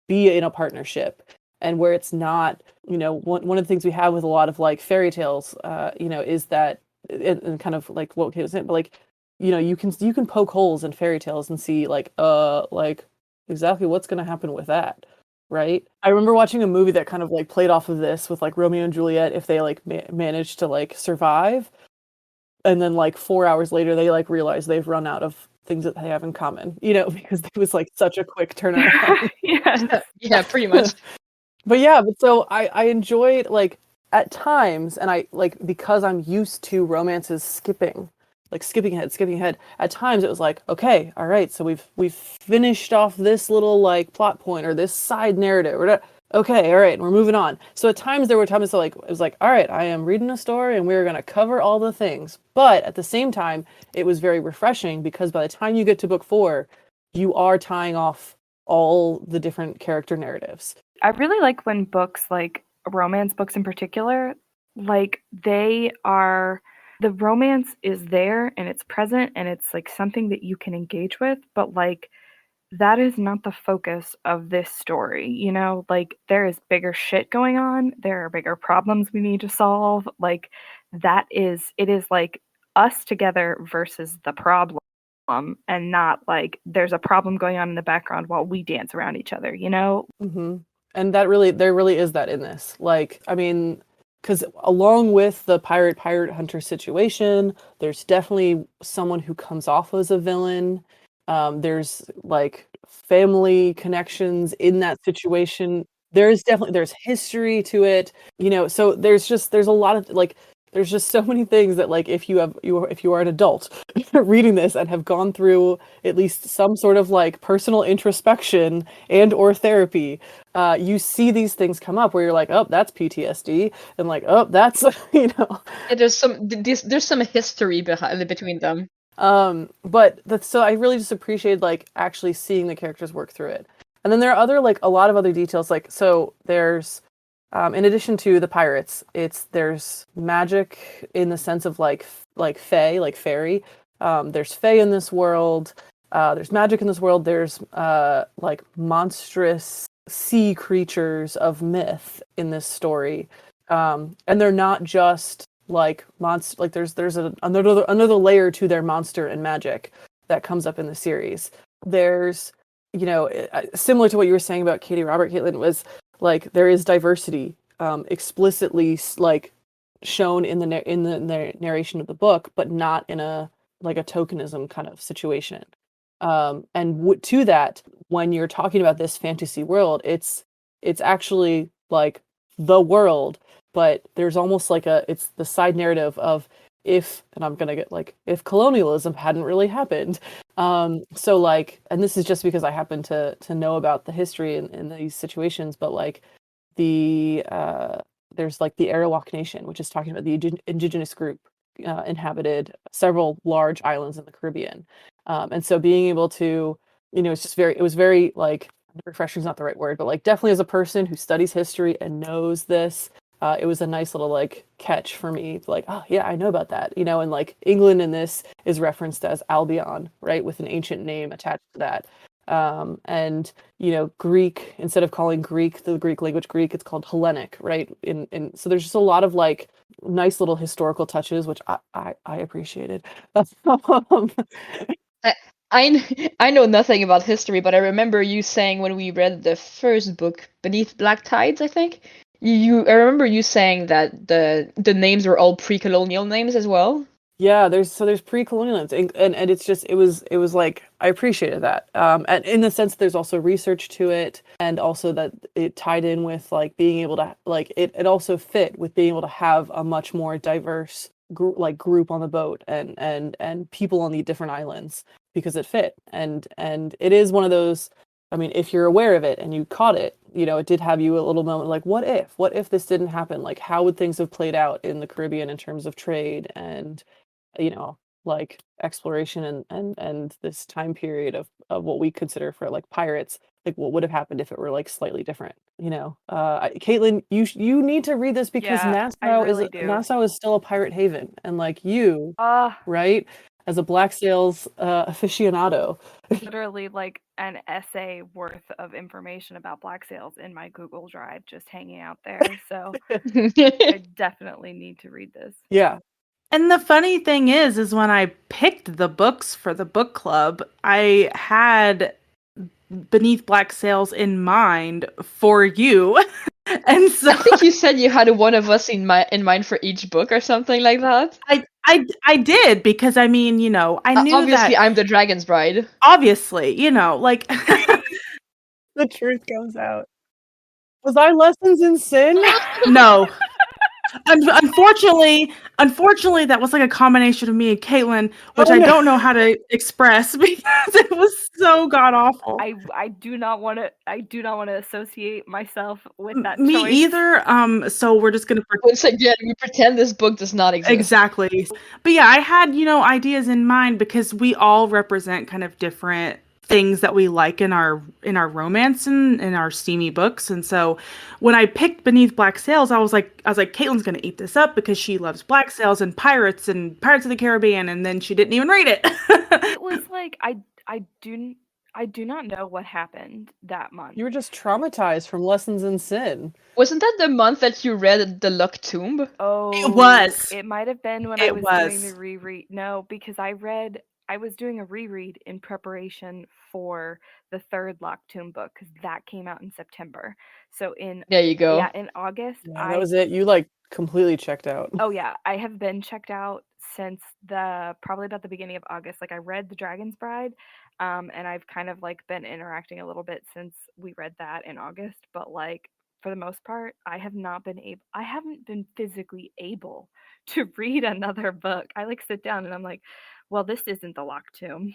be in a partnership, and where it's not, one of the things we have with a lot of like fairy tales, is that, and kind of like what Kate was saying, but like, you can poke holes in fairy tales and see like exactly what's going to happen with that, right? I remember watching a movie that kind of like played off of this with like Romeo and Juliet, if they like managed to like survive, and then like 4 hours later they like realize they've run out of things that they have in common, because it was like such a quick turnaround.
Yeah, pretty much.
But so I enjoyed like at times, and I like, because I'm used to romances skipping ahead. At times it was like, okay, all right, so we've finished off this little like plot point or this side narrative, or okay, all right, we're moving on. So at times there were times that like it was like, all right, I am reading a story and we're gonna cover all the things. But at the same time, it was very refreshing, because by the time you get to book 4, you are tying off all the different character narratives.
I really like when books, like romance books in particular, like the romance is there and it's present and it's like something that you can engage with, but like that is not the focus of this story, like there is bigger shit going on, there are bigger problems we need to solve, like it is like us together versus the problem, and not like there's a problem going on in the background while we dance around each other,
Mm-hmm. And there really is that in this. Like, I mean, because along with the pirate hunter situation, there's definitely someone who comes off as a villain. There's like family connections in that situation. There's history to it, so there's a lot of like there's just so many things that like if you are an adult reading this and have gone through at least some sort of like personal introspection and or therapy, you see these things come up where you're like, oh, that's PTSD, and like, oh, that's
There's some history between them.
so I really just appreciated like actually seeing the characters work through it. And then there are a lot of other details, like, so there's in addition to the pirates, there's magic in the sense of like fae, like fairy. There's fae in this world. There's magic in this world. There's like monstrous sea creatures of myth in this story, and they're not just like monster. Like there's another layer to their monster and magic that comes up in the series. There's similar to what you were saying about Katie Robert, Kaitlyn, was like there is diversity explicitly like shown in the narration of the book, but not in a like a tokenism kind of situation. And to that, when you're talking about this fantasy world, it's actually like the world, but there's almost like it's the side narrative of if colonialism hadn't really happened. So like, and this is just because I happen to know about the history in these situations, but like there's like the Arawak Nation, which is talking about the indigenous group inhabited several large islands in the Caribbean. And so being able to, it was very like, refreshing is not the right word, but like definitely as a person who studies history and knows this, it was a nice little like catch for me, like, oh yeah, I know about that, and like England in this is referenced as Albion, right, with an ancient name attached to that. And Greek, instead of calling Greek the Greek language Greek, it's called Hellenic, right? So there's just a lot of like nice little historical touches, which I appreciated.
I know nothing about history, but I remember you saying when we read the first book, Beneath Black Tides, I think. I remember you saying that the names were all pre-colonial names as well.
Yeah, there's pre-colonial names, and it was like I appreciated that. And in the sense there's also research to it, and also that it tied in with like being able to like it also fit with being able to have a much more diverse group on the boat and people on the different islands, because it fit. And it is one of those, I mean, if you're aware of it and you caught it, it did have you a little moment like, what if this didn't happen? Like, how would things have played out in the Caribbean in terms of trade and, like exploration and this time period of what we consider for like pirates, like what would have happened if it were like slightly different, Kaitlyn, you need to read this because Nassau is still a pirate haven, and like you, right, as a Black Sails aficionado.
Literally like an essay worth of information about Black Sails in my Google Drive just hanging out there. So I definitely need to read this.
Yeah.
And the funny thing is when I picked the books for the book club, I had Beneath Black Sails in mind for you. And so
I think you said you had one of us in mind for each book or something like that.
I did, because I mean, I knew
obviously
that
I'm the Dragon's Bride.
Obviously, like
the truth comes out. Was I Lessons in Sin?
No. Unfortunately, that was like a combination of me and Kaitlyn, which I don't know how to express because it was so god awful.
I do not want to associate myself with that.
Me
choice.
either. So we're just gonna
once again we pretend this book does not exist.
Exactly. But yeah, I had ideas in mind because we all represent kind of different things that we like in our romance and in our steamy books. And so when I picked Beneath Black Sails, I was like Kaitlyn's gonna eat this up because she loves Black Sails and Pirates of the Caribbean, and then she didn't even read it.
It was like I do not know what happened that month.
You were just traumatized from Lessons in Sin.
Wasn't that the month that you read The Luck Tomb?
Oh,
it was.
It might have been when I was doing the reread. No, because I read I was doing a reread in preparation for the third Locked Tomb book because that came out in September. So
There you go.
in August,
Yeah, that was it. You like completely checked out.
Oh yeah, I have been checked out since probably about the beginning of August. Like I read The Dragon's Bride, and I've kind of like been interacting a little bit since we read that in August. But like for the most part, I haven't been physically able to read another book. I like sit down and I'm like, well, this isn't the Locked Tomb.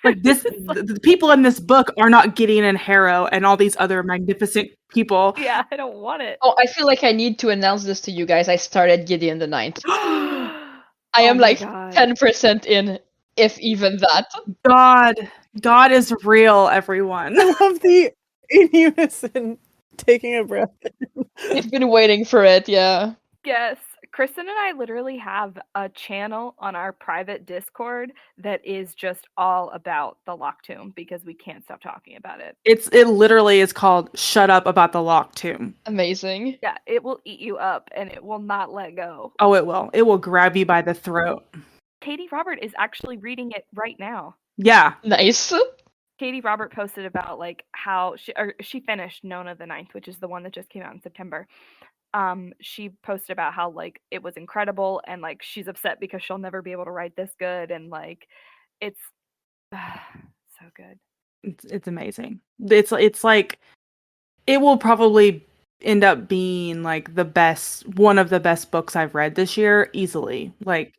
Like this, the people in this book are not Gideon and Harrow and all these other magnificent people.
Yeah, I don't want it.
Oh, I feel like I need to announce this to you guys. I started Gideon the Ninth. I am
my
like
God.
10% in, if even that.
God is real, everyone.
I love the in unison taking a breath.
We've been waiting for it, yeah.
Yes. Kristen and I literally have a channel on our private Discord that is just all about the Locked Tomb because we can't stop talking about it.
It literally is called "Shut Up About the Locked Tomb."
Amazing.
Yeah, it will eat you up and it will not let go.
Oh, it will. It will grab you by the throat.
Katie Robert is actually reading it right now.
Yeah.
Nice.
Katie Robert posted about like how she finished Nona the Ninth, which is the one that just came out in September. She posted about how like it was incredible and like she's upset because she'll never be able to write this good and like it's so good.
It's amazing. It's like it will probably end up being like one of the best books I've read this year easily. Like,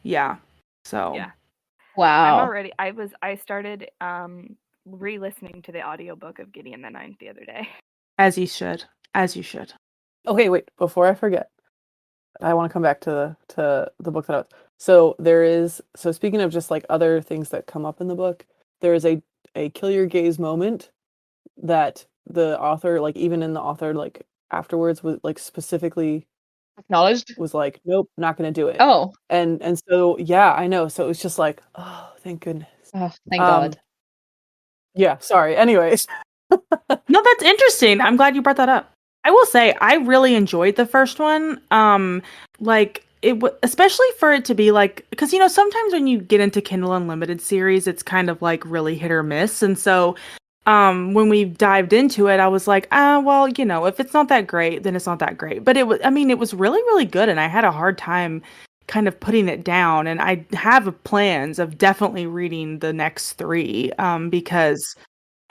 yeah. So
Yeah.
Wow.
I started re-listening to the audiobook of Gideon the Ninth the other day.
As you should.
Okay, wait, before I forget, I want to come back to the book that I was. So speaking of just like other things that come up in the book, there is a kill your gaze moment that the author, like even in the author, like afterwards was like specifically
Acknowledged?
was like, nope, not gonna do it.
Oh.
And so yeah, I know. So it was just like, oh, thank goodness.
Oh, thank God.
Yeah, sorry. Anyways.
No, that's interesting. I'm glad you brought that up. I will say I really enjoyed the first one. Like especially for it to be like, because you know sometimes when you get into Kindle Unlimited series, it's kind of like really hit or miss. And so, when we dived into it, I was like, well, you know, if it's not that great, then it's not that great. But it was, I mean, it was really, really good, and I had a hard time kind of putting it down. And I have plans of definitely reading the next three, because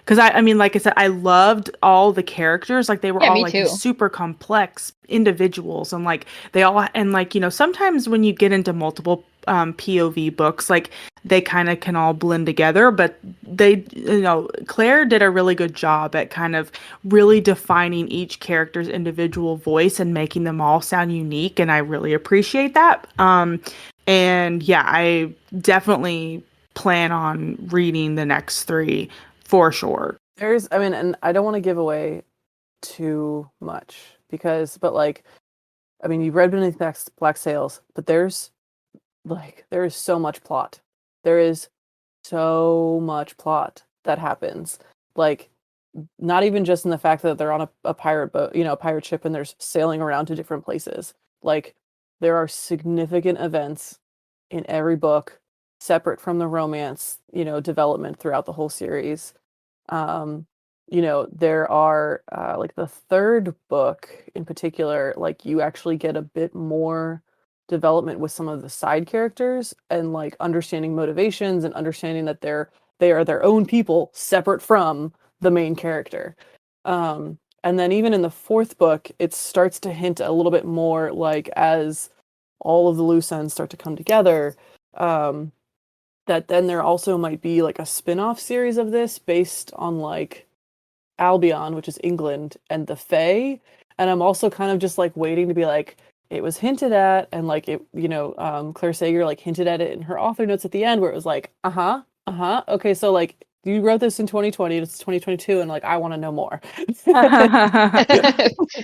I mean, like I said, I loved all the characters. Like they were
Yeah,
all
me
like
too.
these super complex individuals, and like they all, and like you know, sometimes when you get into multiple POV books, like they kind of can all blend together. But they, you know, Clare did a really good job at kind of really defining each character's individual voice and making them all sound unique, and I really appreciate that. And yeah, I definitely plan on reading the next three. For sure.
And I don't want to give away too much but like, I mean, you've read Beneath Black Sails, but there is so much plot. There is so much plot that happens. Like, not even just in the fact that they're on a pirate boat, you know, a pirate ship, and they're sailing around to different places. Like, there are significant events in every book separate from the romance, you know, development throughout the whole series. You know, there are like the third book in particular, like you actually get a bit more development with some of the side characters and like understanding motivations and understanding that they are their own people separate from the main character. And then even in the fourth book, it starts to hint a little bit more like as all of the loose ends start to come together, that then there also might be like a spin-off series of this based on like Albion, which is England, and the Fae. And I'm also kind of just like waiting to be like, it was hinted at, and like it, you know, Claire Sager like hinted at it in her author notes at the end where it was like, okay, so like you wrote this in 2020, it's 2022, and like I want to know more.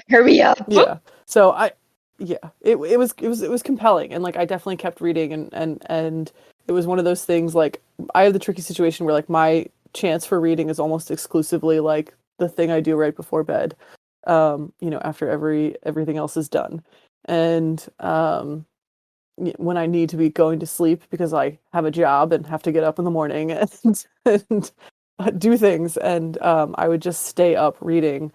Hurry up.
Yeah. So it was compelling, and like I definitely kept reading, and it was one of those things like I have the tricky situation where like my chance for reading is almost exclusively like the thing I do right before bed, you know, after everything else is done. And when I need to be going to sleep because I have a job and have to get up in the morning and do things, and I would just stay up reading.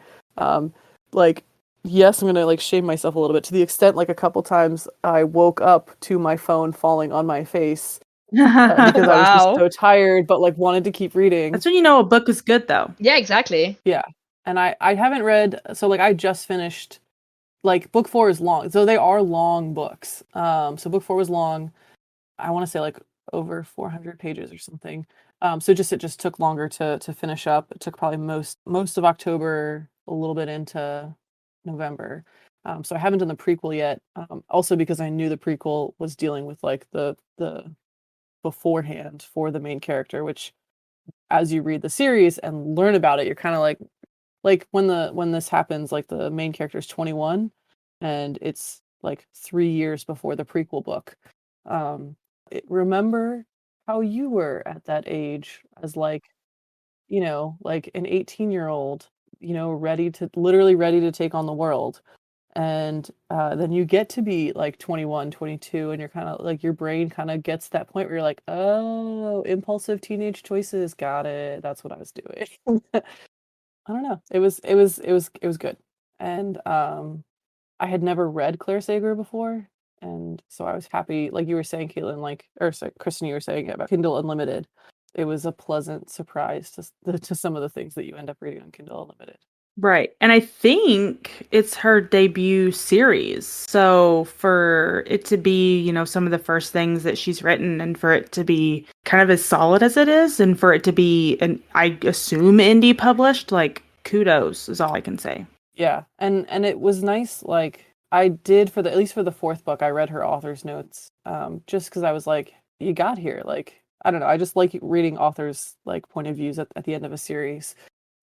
Like, yes, I'm gonna like shame myself a little bit to the extent like a couple times I woke up to my phone falling on my face because I was just
Wow.
so tired, but like wanted to keep reading.
That's when you know a book is good, though.
Yeah, exactly.
Yeah, and I haven't read, so like I just finished, like book 4 is long, so they are long books. So book 4 was long. I want to say like over 400 pages or something. So it just took longer to finish up. It took probably most of October, a little bit into November. So I haven't done the prequel yet. Also because I knew the prequel was dealing with like the beforehand for the main character, which as you read the series and learn about it, you're kind of like when this happens, like the main character is 21 and it's like 3 years before the prequel book. Remember how you were at that age as like, like an 18-year-old, literally ready to take on the world. And then you get to be like 21, 22, and you're kind of like, your brain kind of gets to that point where you're like, oh, impulsive teenage choices, got it. That's what I was doing. I don't know. It was good. And I had never read Clare Sager before, and so I was happy, like you were saying, Kaitlyn, sorry, Kristen, you were saying about Kindle Unlimited. It was a pleasant surprise to some of the things that you end up reading on Kindle Unlimited.
Right. And I think it's her debut series. So for it to be, some of the first things that she's written, and for it to be kind of as solid as it is, and for it to be, I assume, indie published, like, kudos is all I can say.
Yeah. And it was nice. Like, I did at least for the 4th book, I read her author's notes, just because I was like, you got here. Like, I don't know. I just like reading authors' like point of views at the end of a series.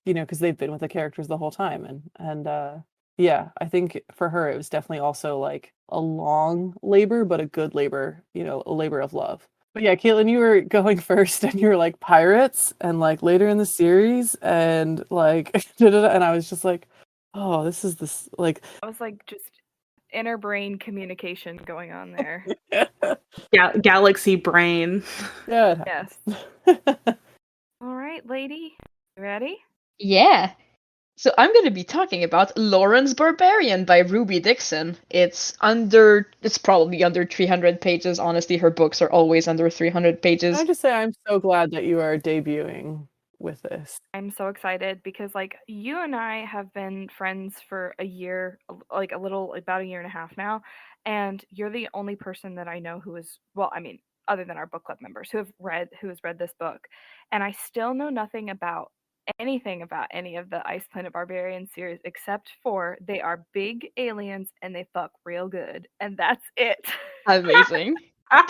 Because they've been with the characters the whole time. And yeah, I think for her, it was definitely also like a long labor, but a good labor, a labor of love. But yeah, Kaitlyn, you were going first and you were like pirates and like later in the series and like, and I was just like, oh, this like.
I was like just inner brain communication going on there.
Galaxy brain.
Yeah.
Yes. All right, lady. Ready?
Yeah. So I'm going to be talking about Lauren's Barbarian by Ruby Dixon. It's probably under 300 pages. Honestly, her books are always under 300 pages.
Can I just say I'm so glad that you are debuting with this.
I'm so excited because like you and I have been friends for a year, like about a year and a half now, and you're the only person that I know who is, well, I mean, other than our book club members who has read this book, and I still know nothing about anything about any of the Ice Planet Barbarian series except for they are big aliens and they fuck real good, and that's it.
Amazing.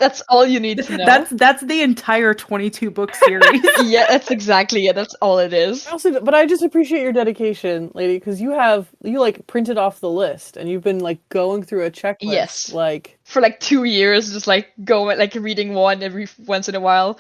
That's all you need to know.
That's the entire 22 book series.
Yeah, that's exactly it. That's all it is.
But I just appreciate your dedication, lady, because you like printed off the list and you've been like going through a checklist.
Yes.
Like
for like 2 years, just like reading one every once in a while.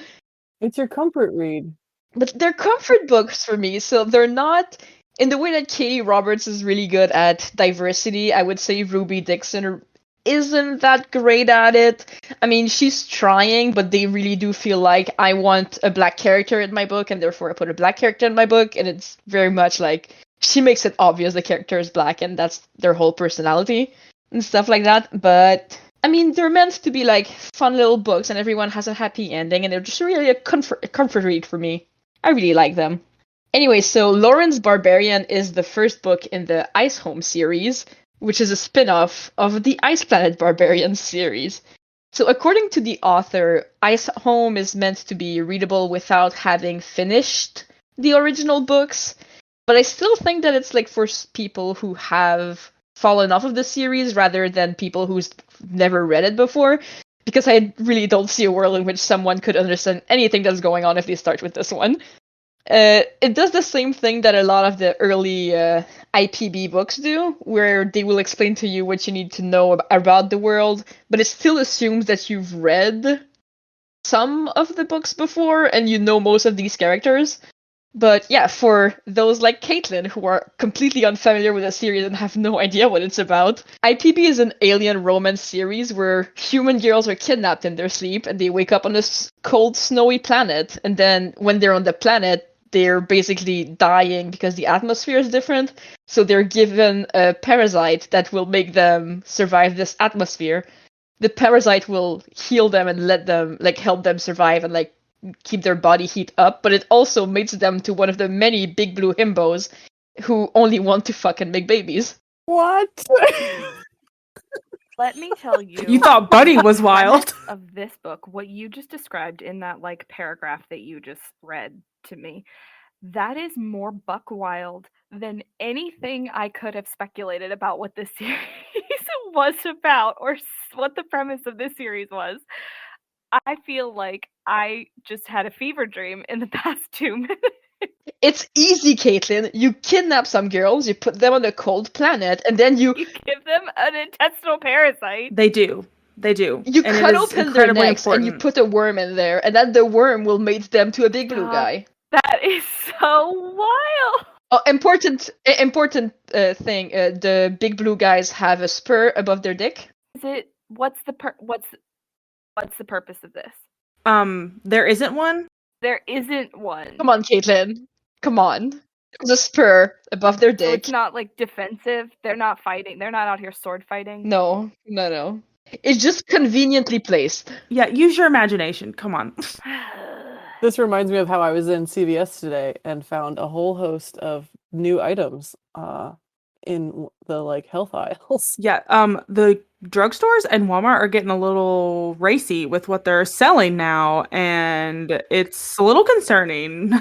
It's your comfort read.
But they're comfort books for me, so they're not in the way that Katie Roberts is really good at diversity. I would say Ruby Dixon isn't that great at it. I mean, she's trying, but they really do feel like I want a black character in my book, and therefore I put a black character in my book, and it's very much like she makes it obvious the character is black, and that's their whole personality and stuff like that. But I mean, they're meant to be like fun little books, and everyone has a happy ending, and they're just really a comfort read for me. I really like them. Anyway, so Lauren's Barbarian is the first book in the Ice Home series, which is a spin-off of the Ice Planet Barbarian series. So according to the author, Ice Home is meant to be readable without having finished the original books, but I still think that it's like for people who have fallen off of the series rather than people who's never read it before, because I really don't see a world in which someone could understand anything that's going on if they start with this one. It does the same thing that a lot of the early IPB books do, where they will explain to you what you need to know about the world, but it still assumes that you've read some of the books before and you know most of these characters. But yeah, for those like Kaitlyn who are completely unfamiliar with the series and have no idea what it's about, IPB is an alien romance series where human girls are kidnapped in their sleep and they wake up on this cold, snowy planet. And then when they're on the planet, they're basically dying because the atmosphere is different. So they're given a parasite that will make them survive this atmosphere. The parasite will heal them and let them, like, help them survive and, like, keep their body heat up, but it also mates them to one of the many big blue himbos who only want to fucking make babies.
What?
Let me tell you.
You thought Buddy was
the
wild.
premise of this book, what you just described in that like paragraph that you just read to me, that is more buck wild than anything I could have speculated about what this series was about or what the premise of this series was. I feel like I just had a fever dream in the past 2 minutes.
It's easy, Kaitlyn. You kidnap some girls, you put them on a cold planet, and then you
give them an intestinal parasite.
They do.
You
And it
cut
is
open their
incredibly
necks and you
important.
put a worm in there, and then the worm will mate them to a big blue
Stop.
guy.
That is so wild.
Oh, important thing. The big blue guys have a spur above their dick.
Is it? What's the purpose of this?
There isn't one.
There isn't one.
Come on, Kaitlyn. Come on. There's a spur above their
So
dick.
it's not like defensive. They're not fighting. They're not out here sword fighting.
No. It's just conveniently placed.
Yeah, use your imagination. Come on.
This reminds me of how I was in CVS today and found a whole host of new items in the like health aisles.
Yeah, the drugstores and Walmart are getting a little racy with what they're selling now, and it's a little concerning.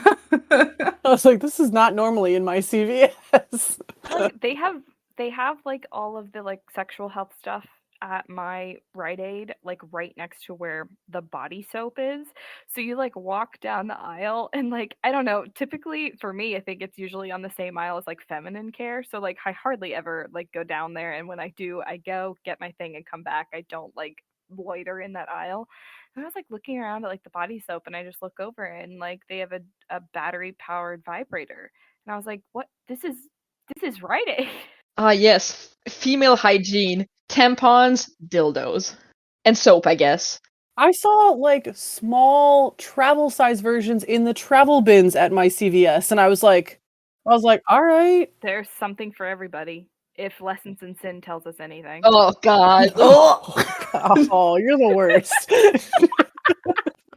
I was like, this is not normally in my CVS.
Like they have like all of the like sexual health stuff at my Rite Aid, like right next to where the body soap is. So you like walk down the aisle and like, I don't know, typically for me, I think it's usually on the same aisle as like feminine care. So like I hardly ever like go down there. And when I do, I go get my thing and come back. I don't like loiter in that aisle. And I was like looking around at like the body soap and I just look over and like they have a battery powered vibrator. And I was like, what? This is Rite Aid.
Ah, yes. Female hygiene. Tampons, dildos. And soap, I guess.
I saw like small travel size versions in the travel bins at my CVS, and I was like, all right.
There's something for everybody. If Lessons in Sin tells us anything.
Oh, God.
Oh, you're the worst.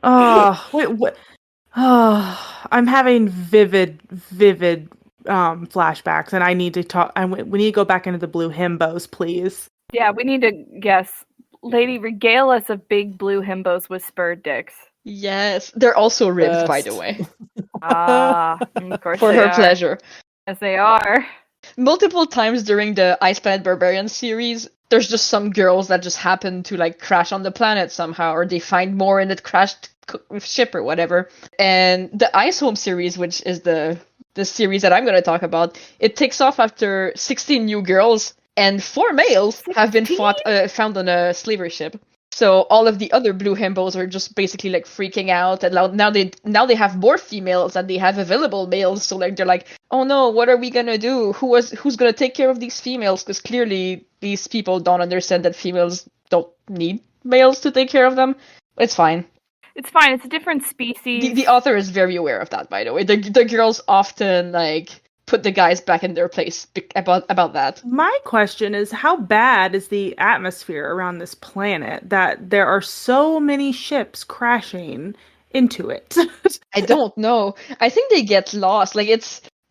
Oh, wait, what? Oh, I'm having vivid flashbacks, and I need to talk. We need to go back into the blue himbos, please.
Yeah, we need to guess. Lady, regale us of big blue himbos with spurred dicks.
Yes. They're also ribbed, by the
Best.
way.
Of course
For
they
her
are.
pleasure.
Yes, they are.
Multiple times during the Ice Planet Barbarian series, there's just some girls that just happen to like crash on the planet somehow, or they find more in the crashed ship or whatever. And the Ice Home series, which is the series that I'm going to talk about, it takes off after 16 new girls, and 4 males have been found on a slavery ship. So all of the other blue himbos are just basically like freaking out, and now they have more females than they have available males. So like they're like, oh no, what are we gonna do? Who's gonna take care of these females? Because clearly these people don't understand that females don't need males to take care of them. It's fine.
It's fine. It's a different species.
The author is very aware of that, by the way. The girls often like put the guys back in their place about that.
My question is, how bad is the atmosphere around this planet that there are so many ships crashing into it?
I don't know. I think they get lost. Like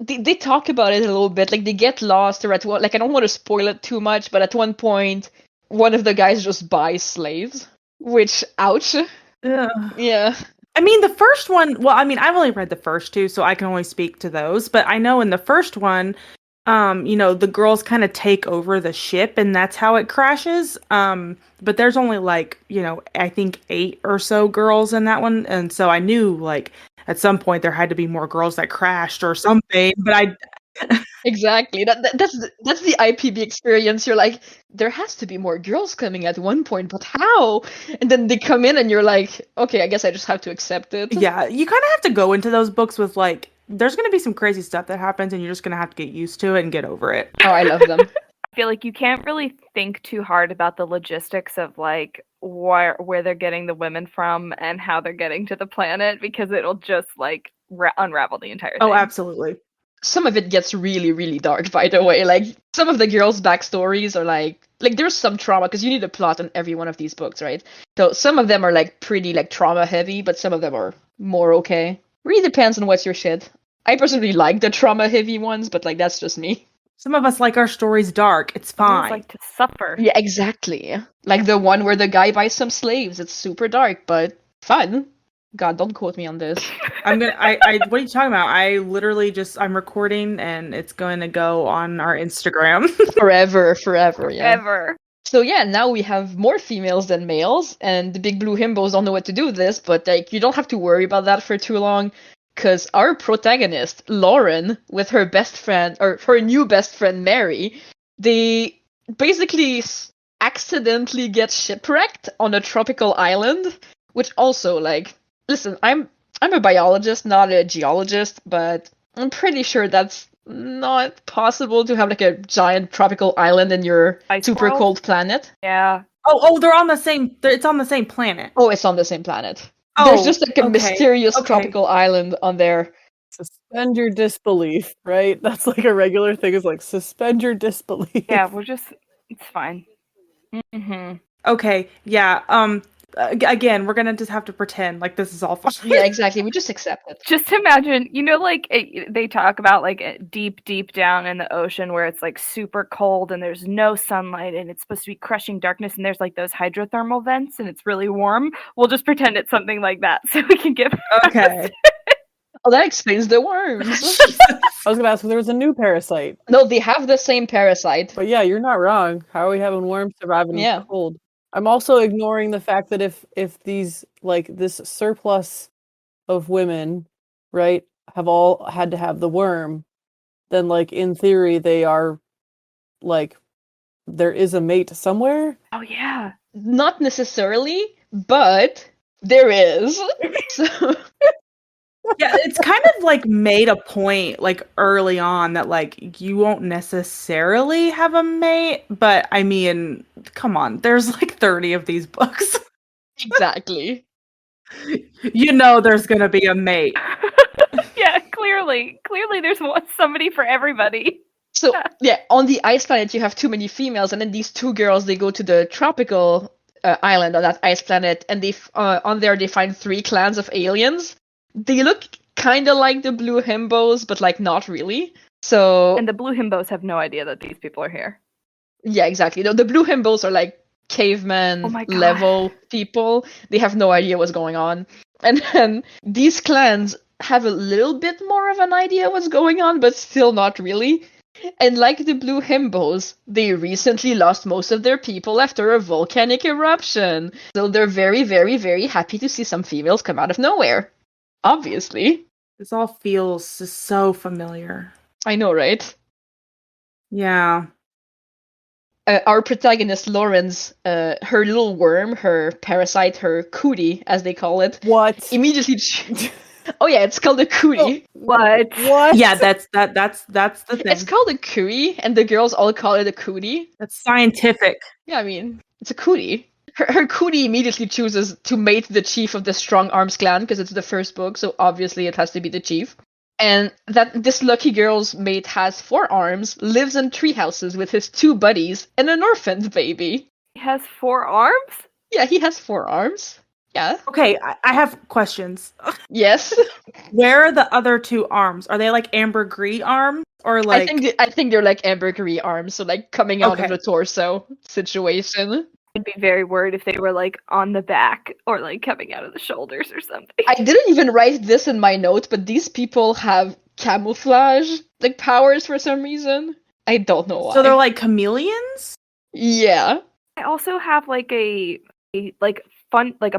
they talk about it a little bit. Like they get lost, or at one, like I don't want to spoil it too much, but at one point, one of the guys just buys slaves. Which, ouch. Yeah.
I mean, the first one, well, I mean, I've only read the first 2, so I can only speak to those. But I know in the first one, the girls kind of take over the ship, and that's how it crashes. But there's only like, I think 8 or so girls in that one. And so I knew like at some point there had to be more girls that crashed or something. But
Exactly. That's the IPB experience. You're like, there has to be more girls coming at one point, but how? And then they come in and you're like, okay, I guess I just have to accept it.
Yeah, you kind of have to go into those books with like there's going to be some crazy stuff that happens, and you're just going to have to get used to it and get over it.
Oh, I love them.
I feel like you can't really think too hard about the logistics of like where they're getting the women from and how they're getting to the planet, because it'll just like unravel the entire thing.
Oh, absolutely.
Some of it gets really, really dark, by the way. Like, some of the girls' backstories are like there's some trauma, because you need a plot in every one of these books, right? So some of them are like pretty like trauma heavy, but some of them are more okay. Really depends on what's your shit. I personally like the trauma heavy ones, but like that's just me.
Some of us like our stories dark. It's fine.
Like to suffer.
Yeah, exactly. Like the one where the guy buys some slaves. It's super dark, but fun. God, don't quote me on this.
What are you talking about? I literally I'm recording and it's going to go on our Instagram.
Forever, yeah.
Ever.
So yeah, now we have more females than males, and the big blue himbos don't know what to do with this, but like you don't have to worry about that for too long, because our protagonist, Lauren, with her best friend, or her new best friend, Mary, they basically accidentally get shipwrecked on a tropical island, which also, like, listen, I'm a biologist, not a geologist, but I'm pretty sure that's not possible to have like a giant tropical island in your super cold planet.
Yeah.
Oh, they're on the same. It's on the same planet.
Oh, it's on the same planet.
Oh,
there's just like a mysterious tropical island on there.
Suspend your disbelief, right? That's like a regular thing. Is like suspend your disbelief.
Yeah, it's fine. Mm-hmm.
Okay, yeah. Again, we're gonna just have to pretend like this is all fine.
Yeah, exactly. We just accept it.
Just imagine, like they talk about like deep down in the ocean where it's like super cold and there's no sunlight and it's supposed to be crushing darkness and there's like those hydrothermal vents and it's really warm. We'll just pretend it's something like that so we can give.
Okay.
Oh, that explains the worms.
I was gonna ask if there was a new parasite.
No, they have the same parasite.
But yeah, you're not wrong. How are we having worms surviving in the cold? I'm also ignoring the fact that if these, like, this surplus of women, right, have all had to have the worm, then, like, in theory, they are, like, there is a mate somewhere?
Oh, yeah.
Not necessarily, but there is. So...
Yeah, it's kind of like made a point like early on that like you won't necessarily have a mate, but I mean, come on, there's like 30 of these books.
Exactly.
You know there's gonna be a mate.
Yeah, clearly there's somebody for everybody.
So yeah, on the ice planet you have too many females, and then these two girls, they go to the tropical island on that ice planet, and they on there they find 3 clans of aliens. They look kind of like the blue himbos, but like not really. So
and the blue himbos have no idea that these people are here.
Yeah, exactly. No, the blue himbos are like caveman level people. They have no idea what's going on. And then these clans have a little bit more of an idea what's going on, but still not really. And like the blue himbos, they recently lost most of their people after a volcanic eruption. So they're very, very, very happy to see some females come out of nowhere. Obviously.
This all feels so familiar.
I know, right?
Yeah.
Our protagonist, Lauren's, her little worm, her parasite, her cootie, as they call it.
What?
Immediately. Oh yeah, it's called a cootie.
Oh, what?
Yeah, that's the thing.
It's called a cootie, and the girls all call it a cootie.
That's scientific.
Yeah, I mean, it's a cootie. Her cootie immediately chooses to mate the chief of the Strong Arms clan, because it's the first book, so obviously it has to be the chief. And that this lucky girl's mate has 4 arms, lives in 3 houses with his 2 buddies, and an orphaned baby.
He has 4 arms?
Yeah, he has 4 arms. Yeah.
Okay, I have questions.
Yes.
Where are the other 2 arms? Are they like ambergris arms? Or like
I think they're like ambergris arms, so like coming out of the torso situation.
I'd be very worried if they were like on the back or like coming out of the shoulders or something.
I didn't even write this in my note, but these people have camouflage like powers for some reason. I don't know why.
So they're like chameleons?
Yeah.
I also have like a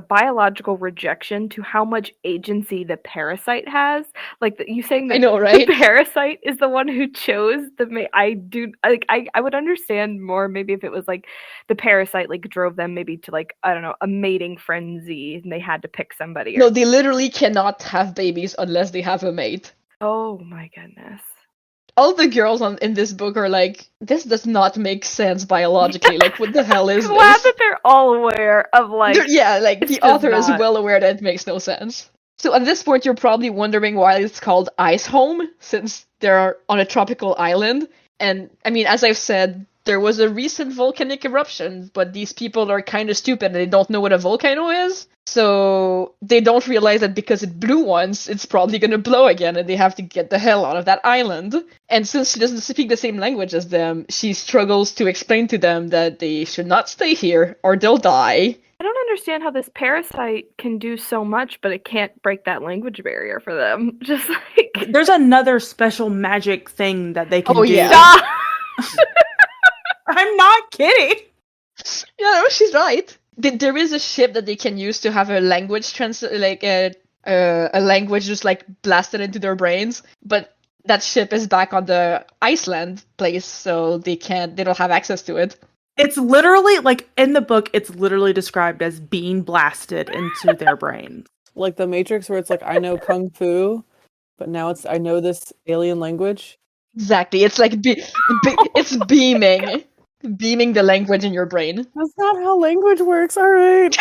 biological rejection to how much agency the parasite has. Like you saying that
I know, right?
The parasite is the one who chose the mate. I would understand more maybe if it was like the parasite like drove them maybe to like, I don't know, a mating frenzy and they had to pick somebody.
No, they literally cannot have babies unless they have a mate.
Oh my goodness.
All the girls in this book are like, this does not make sense biologically. Like, what the hell is
I'm glad
this?
that they're all aware of like.
Yeah, like
this
the
does
author is
not-
well aware that it makes no sense. So at this point, you're probably wondering why it's called Ice Home, since they're on a tropical island. And I mean, as I've said, there was a recent volcanic eruption, but these people are kind of stupid and they don't know what a volcano is. So they don't realize that because it blew once, it's probably going to blow again and they have to get the hell out of that island. And since she doesn't speak the same language as them, she struggles to explain to them that they should not stay here or they'll die.
I don't understand how this parasite can do so much, but it can't break that language barrier for them. Just like
There's another special magic thing that they can do.
Yeah.
stop.
I'm not kidding.
Yeah, no, she's right. There is a ship that they can use to have a language a language just like blasted into their brains, but that ship is back on the Iceland place, so they don't have access to it.
It's literally like in the book, it's literally described as being blasted into their brains.
Like the Matrix, where it's like, I know Kung Fu, but now it's, I know this alien language.
Exactly. It's like it's beaming. Beaming the language in your brain.
That's not how language works, alright.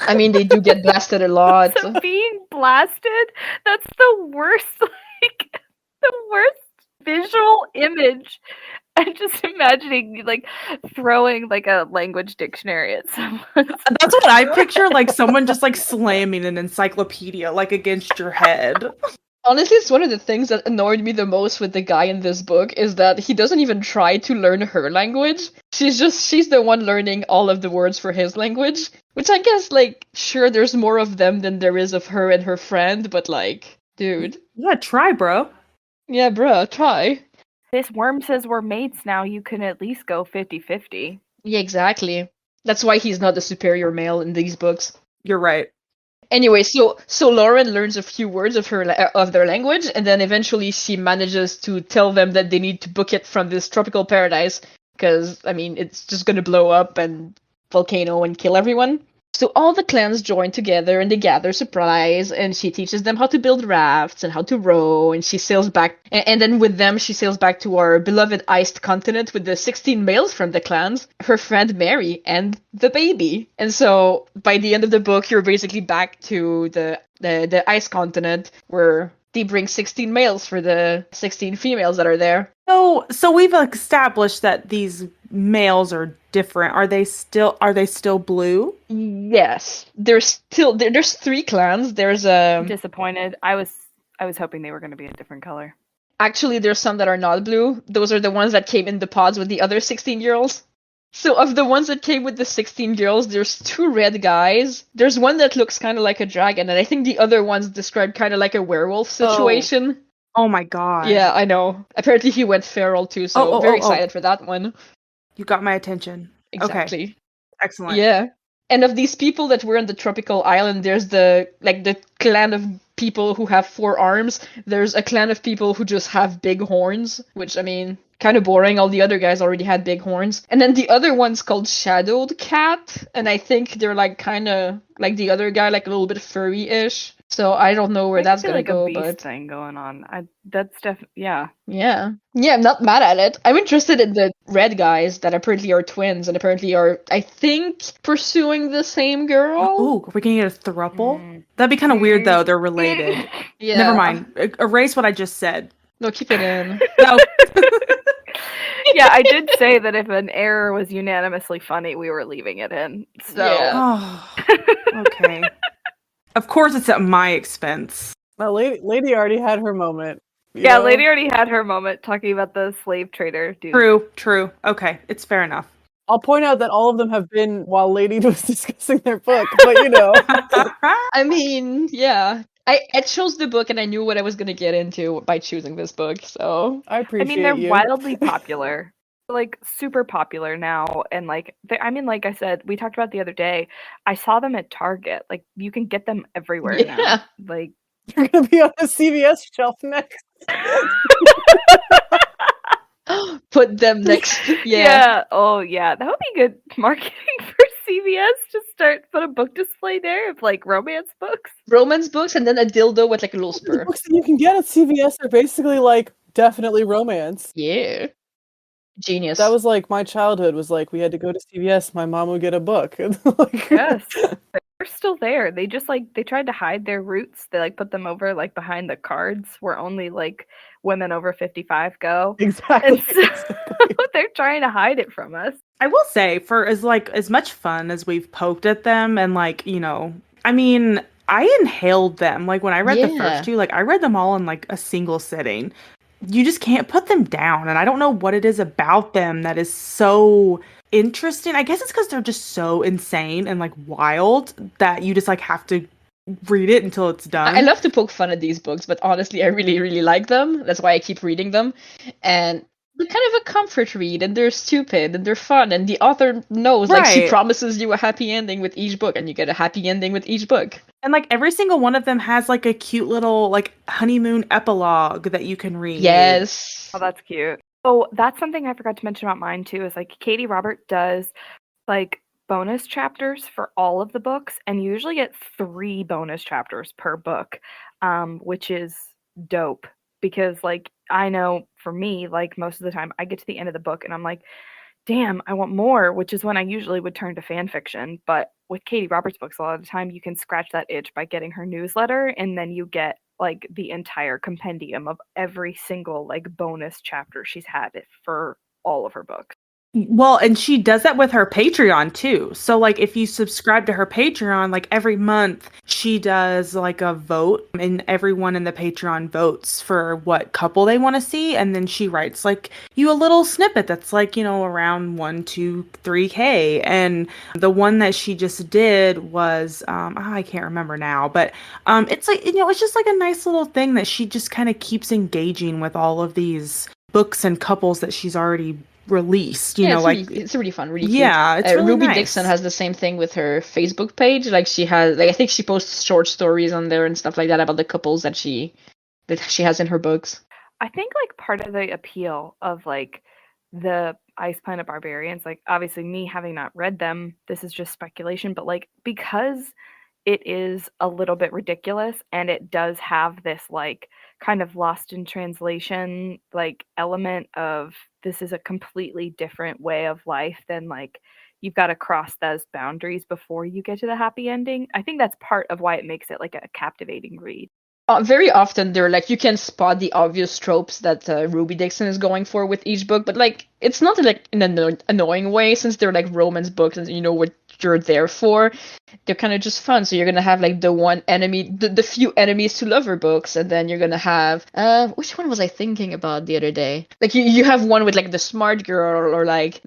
I mean, they do get blasted a lot.
So being blasted, that's the worst, like, the worst visual image. I'm just imagining you, like, throwing, like, a language dictionary at someone.
That's what I picture, like someone just like slamming an encyclopedia like against your head.
Honestly, it's one of the things that annoyed me the most with the guy in this book is that he doesn't even try to learn her language. She's the one learning all of the words for his language. Which I guess, like, sure, there's more of them than there is of her and her friend, but like, dude.
Yeah, try, bro.
Yeah, bruh, try.
This worm says we're mates now, you can at least go 50-50.
Yeah, exactly. That's why he's not the superior male in these books.
You're right.
Anyway, so Lauren learns a few words of their language, and then eventually she manages to tell them that they need to book it from this tropical paradise, because, I mean, it's just gonna blow up and volcano and kill everyone. So all the clans join together and they gather supplies, and she teaches them how to build rafts and how to row, and she sails back, and then with them she sails back to our beloved iced continent with the 16 males from the clans, her friend Mary, and the baby. And so by the end of the book, you're basically back to the ice continent where they bring 16 males for the 16 females that are there.
So we've established that these males are different. Are they still blue?
Yes, there's 3 clans. There's
I'm disappointed. I was hoping they were going to be a different color.
Actually, there's some that are not blue. Those are the ones that came in the pods with the other 16 girls. So of the ones that came with the 16 girls, there's 2 red guys. There's one that looks kind of like a dragon, and I think the other one's described kind of like a werewolf situation.
Oh my god.
Yeah, I know. Apparently he went feral too, so very excited for that one.
You got my attention.
Exactly.
Okay. Excellent.
Yeah. And of these people that were on the tropical island, there's the clan of people who have 4 arms. There's a clan of people who just have big horns, which, I mean, kind of boring. All the other guys already had big horns. And then the other one's called Shadowed Cat, and I think they're like kind of like the other guy, like a little bit furry-ish. So I don't know where that's gonna go,
a beast
but
thing going on. That's definitely
yeah. I'm not mad at it. I'm interested in the red guys that apparently are twins and apparently are, I think, pursuing the same girl.
Oh, are we gonna get a throuple? That'd be kind of weird though. They're related.
Yeah.
Never mind. Erase what I just said.
No, keep it in.
No.
Yeah, I did say that if an error was unanimously funny, we were leaving it in. So
Yeah.
Oh, okay. Of course, it's at my expense.
Well, Lady already had her moment. you
yeah,
know?
Lady already had her moment talking about the slave trader dude.
True. Okay, it's fair enough.
I'll point out that all of them have been while Lady was discussing their book, but you know.
I mean, yeah. I chose the book and I knew what I was going to get into by choosing this book, so...
I appreciate
they're
you.
wildly popular. Like, super popular now. And, like, like I said, we talked about the other day, I saw them at Target. Like, you can get them everywhere now. Like,
You're going to be on the CVS shelf next.
Put them next.
yeah. Oh, yeah. That would be good marketing for CVS, just put a book display there of like romance books.
Romance books and then a dildo with like a little
The
spur.
books that you can get at CVS are basically like definitely romance.
Yeah. Genius.
That was like my childhood. Was like we had to go to CVS. My mom would get a book. And, like,
Yes, they're still there. They just like they tried to hide their roots. They like put them over like behind the cards where only like women over 55 go.
exactly.
And so
exactly.
they're trying to hide it from us.
I will say, for as much fun as we've poked at them, and like, you know, I mean, I inhaled them. Like when I read the
Yeah.
first two, like I read them all in like a single sitting. You just can't put them down, and I don't know what it is about them that is so interesting. I guess it's because they're just so insane and like wild that you just like have to read it until it's done.
I love to poke fun at these books, but honestly, I really, really like them. That's why I keep reading them. And they're kind of a comfort read, and they're stupid, and they're fun, and the author knows, like, she
Right.
promises you a happy ending with each book, and you get a happy ending with each book.
And like every single one of them has like a cute little like honeymoon epilogue that you can read.
Yes.
Oh, that's cute. Oh, that's something I forgot to mention about mine too. Is like Katie Robert does like bonus chapters for all of the books, and you usually get 3 bonus chapters per book, which is dope because like I know for me, like most of the time I get to the end of the book and I'm like, damn, I want more, which is when I usually would turn to fan fiction. But with Katie Roberts books, a lot of the time you can scratch that itch by getting her newsletter, and then you get like the entire compendium of every single like bonus chapter she's had for all of her books.
Well, and she does that with her Patreon too. So like if you subscribe to her Patreon, like every month she does like a vote, and everyone in the Patreon votes for what couple they want to see, and then she writes like you a little snippet that's like, you know, around 1, 2, 3K. And the one that she just did was I can't remember now, but it's like, you know, it's just like a nice little thing that she just kind of keeps engaging with all of these books and couples that she's already released, you know,
it's
like
really, it's really fun, really cute.
yeah, it's really
Ruby
nice.
Dixon has the same thing with her Facebook page. Like she has, like I think she posts short stories on there and stuff like that about the couples that she has in her books.
I think like part of the appeal of like the Ice Planet Barbarians, like obviously me having not read them, this is just speculation, but like because it is a little bit ridiculous and it does have this like kind of lost in translation like element of this is a completely different way of life than like you've got to cross those boundaries before you get to the happy ending. I think that's part of why it makes it like a captivating read.
Very often they're like you can spot the obvious tropes that Ruby Dixon is going for with each book, but like it's not like in an annoying way since they're like romance books and you know what you're there for. They're kind of just fun. So you're gonna have like the one enemy, the few enemies to lover books, and then you're gonna have which one was I thinking about the other day? Like you have one with like the smart girl or like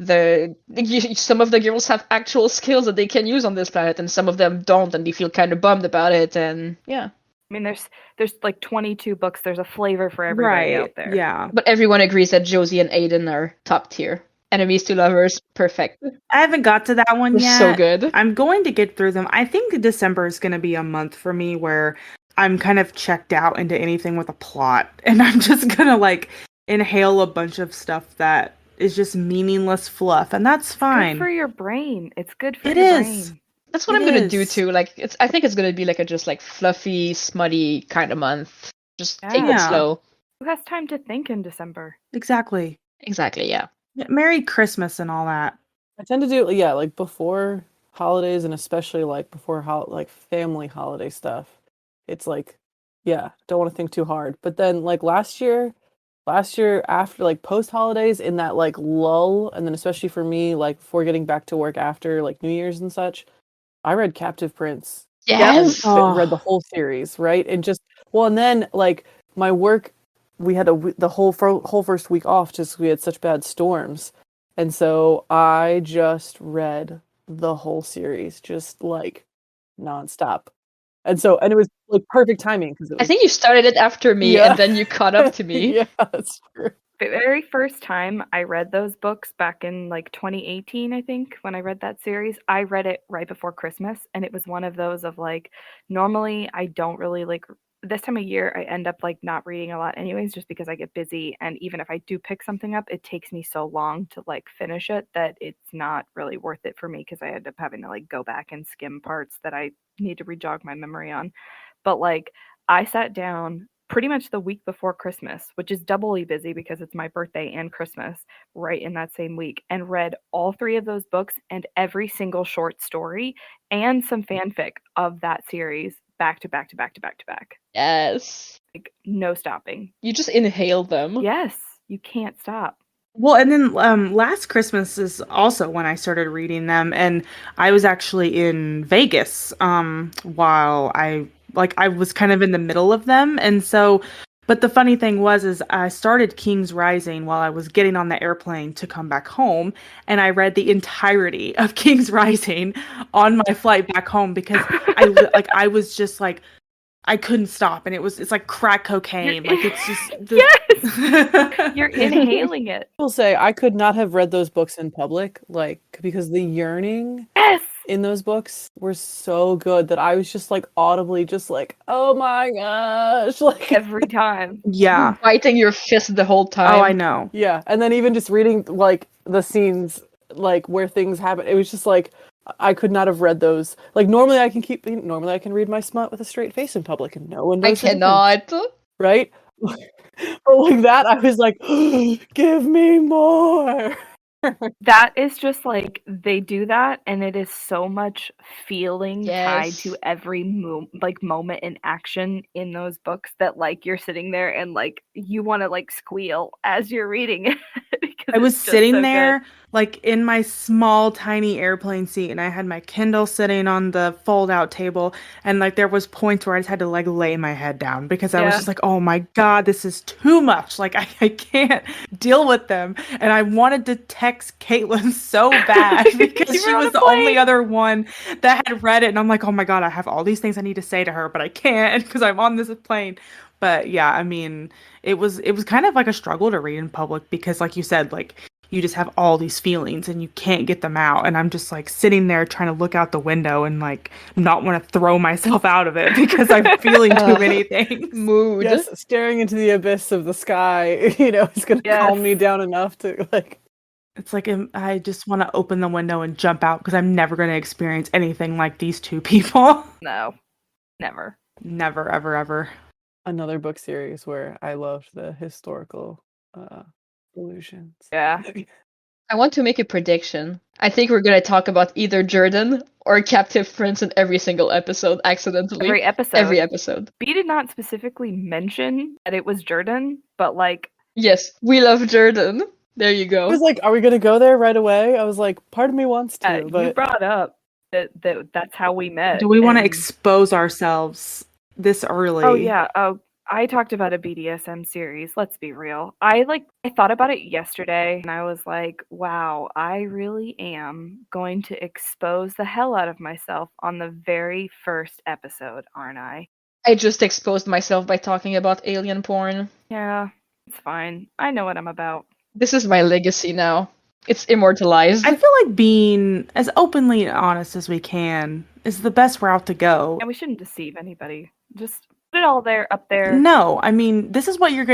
some of the girls have actual skills that they can use on this planet, and some of them don't, and they feel kind of bummed about it. And yeah.
I mean, there's like 22 books. There's a flavor for everybody out there.
Yeah.
But everyone agrees that Josie and Aiden are top tier. Enemies to lovers, perfect.
I haven't got to that one
They're
yet.
so good.
I'm going to get through them. I think December is going to be a month for me where I'm kind of checked out into anything with a plot, and I'm just going to like inhale a bunch of stuff that is just meaningless fluff, and that's fine.
Good for your brain. It's good for
It
your
is.
brain.
That's what
It
I'm gonna do
is.
too. Like I think it's gonna be like a just like fluffy, smutty kind of month. Just take it
Yeah.
slow.
Who has time to think in December?
Exactly.
Exactly, yeah.
Merry Christmas and all that.
I tend to do like before holidays, and especially like before like family holiday stuff. It's like, yeah, don't want to think too hard. But then like last year after like post holidays in that like lull, and then especially for me like before getting back to work after like New Year's and such, I read Captive Prince.
Yes.
Read the whole series, right? And just and then like my work, we had the whole first week off just we had such bad storms, and so I just read the whole series just like nonstop, and it was like perfect timing because
I think you started it after me
Yeah.
and then you caught up to me.
yeah, that's true.
The very first time I read those books back in like 2018, I think, when I read that series, I read it right before Christmas. And it was one of those of like, normally I don't really like this time of year I end up like not reading a lot anyways, just because I get busy, and even if I do pick something up, it takes me so long to like finish it that it's not really worth it for me, because I end up having to like go back and skim parts that I need to rejog my memory on. But like I sat down pretty much the week before Christmas, which is doubly busy because it's my birthday and Christmas right in that same week, and read all 3 of those books and every single short story and some fanfic of that series back to back to back to back to back.
Yes.
Like no stopping.
You just inhale them.
Yes, you can't stop.
Well, and then last Christmas is also when I started reading them, and I was actually in Vegas while I was kind of in the middle of them, and so but the funny thing was is I started King's Rising while I was getting on the airplane to come back home, and I read the entirety of King's Rising on my flight back home because I was just like I couldn't stop, and it's like crack cocaine. Like it's just
Yes! You're inhaling it.
I will say I could not have read those books in public, like because the yearning
Yes!
in those books were so good that I was just like audibly just like, oh my gosh, like
Every time.
Yeah.
Biting your fist the whole time.
Oh, I know.
yeah. And then even just reading like the scenes like where things happen, it was just like I could not have read those. Like normally I can read my smut with a straight face in public and no one knows
I
the difference,
cannot.
right? But like that I was like, give me more.
That is just like they do that, and it is so much feeling tied
Yes.
to every moment in action in those books that like you're sitting there and like you want to like squeal as you're reading it. Because
I was
it's just
sitting
so
there
good.
like in my small tiny airplane seat, and I had my Kindle sitting on the fold out table, and like there was points where I just had to like lay my head down because I was
Yeah.
just like, oh my god, this is too much, like I can't deal with them. And I wanted to text Kaitlyn so bad because
You
she
were on
was
a
the only
plane.
other one that had read it, and I'm like, oh my god, I have all these things I need to say to her, but I can't because I'm on this plane. But yeah, I mean, it was kind of like a struggle to read in public because like you said, like you just have all these feelings and you can't get them out, and I'm just like sitting there trying to look out the window and like not want to throw myself out of it because I'm feeling too many things.
Mood.
Yes, staring into the abyss of the sky, you know, is gonna calm me
Yes.
down enough to like
It's like I just want to open the window and jump out because I'm never going to experience anything like these two people.
No, never.
Never, ever, ever.
another book series where I loved the historical illusions.
Yeah.
I want to make a prediction. I think we're gonna talk about either Jordan or Captive Prince in every single episode, accidentally.
Every episode.
Every episode.
B did not specifically mention that it was Jordan, but like
Yes, we love Jordan. There you
I
go.
was like, are we gonna go there right away? I was like, part of me wants to,
you
but
brought up that's how we met.
Do we want to
and-
expose ourselves this early?
Oh yeah. Oh, I talked about a BDSM series. Let's be real. I thought about it yesterday and I was like, wow, I really am going to expose the hell out of myself on the very first episode, aren't I?
I just exposed myself by talking about alien porn.
Yeah, it's fine. I know what I'm about.
This is my legacy now. It's immortalized.
I feel like being as openly honest as we can is the best route to go.
And we shouldn't deceive anybody. Just put it all up there.
No, I mean this is what you're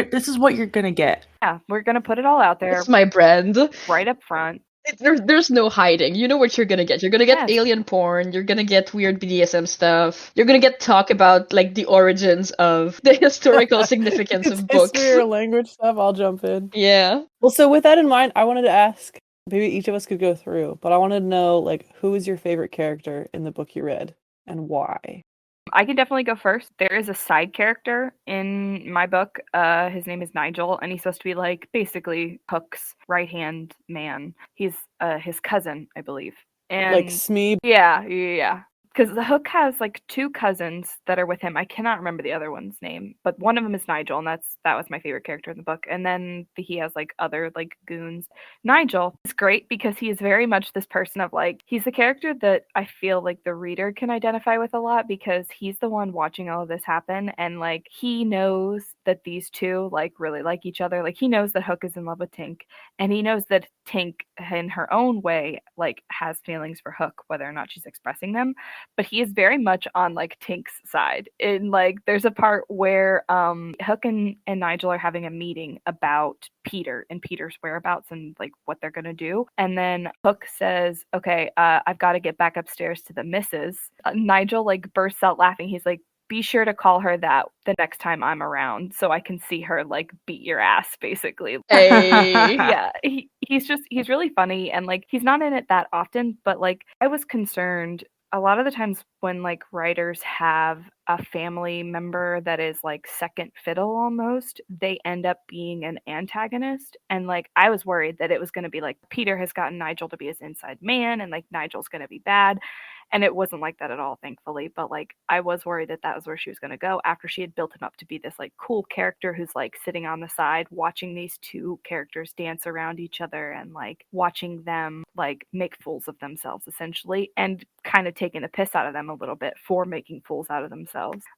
gonna get.
Yeah, we're gonna put it all out there
It's my brand.
right up front.
There's no hiding. You know what you're gonna get. You're gonna get
Yes.
alien porn. You're gonna get weird BDSM stuff. You're gonna get talk about like the origins of the historical significance
it's
of books.
history or language stuff. I'll jump in.
Yeah.
Well, so with that in mind, I wanted to ask. Maybe each of us could go through, but I wanted to know like who is your favorite character in the book you read and why.
I can definitely go first. There is a side character in my book. His name is Nigel, and he's supposed to be like basically Hook's right-hand man. He's his cousin, I believe. And
Like Smee.
yeah. Because the Hook has like 2 cousins that are with him. I cannot remember the other one's name, but one of them is Nigel, and that was my favorite character in the book. And then he has like other like goons. Nigel is great because he is very much this person of like he's the character that I feel like the reader can identify with a lot because he's the one watching all of this happen, and like he knows that these two like really like each other. Like he knows that Hook is in love with Tink, and he knows that Tink in her own way like has feelings for Hook, whether or not she's expressing them. but he is very much on like Tink's side. In like, there's a part where Hook and Nigel are having a meeting about Peter and Peter's whereabouts and like what they're gonna do, and then Hook says, "Okay, I've got to get back upstairs to the missus." Nigel like bursts out laughing. He's like, "Be sure to call her that the next time I'm around so I can see her like beat your ass," basically.
Hey.
Yeah, he's really funny, and like he's not in it that often, but like I was concerned a lot of the times when like writers have a family member that is like second fiddle almost, they end up being an antagonist. And like I was worried that it was going to be like Peter has gotten Nigel to be his inside man and like Nigel's going to be bad. And it wasn't like that at all, thankfully. But like I was worried that that was where she was going to go after she had built him up to be this like cool character who's like sitting on the side watching these two characters dance around each other and like watching them like make fools of themselves essentially, and kind of taking the piss out of them a little bit for making fools out of themselves.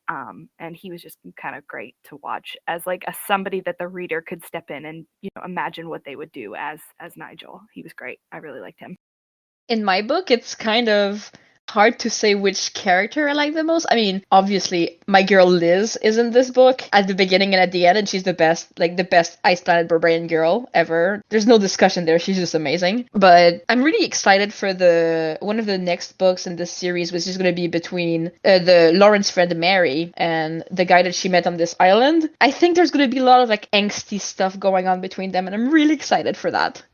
And he was just kind of great to watch as like a somebody that the reader could step in and, you know, imagine what they would do as Nigel. He was great. I really liked him.
In my book, it's kind of hard to say which character I like the most. I mean, obviously, my girl Liz is in this book at the beginning and at the end, and she's the best Iceland barbarian girl ever. There's no discussion there. She's just amazing. But I'm really excited for one of the next books in this series, which is going to be between the Lauren's friend Mary and the guy that she met on this island. I think there's going to be a lot of like angsty stuff going on between them, and I'm really excited for that.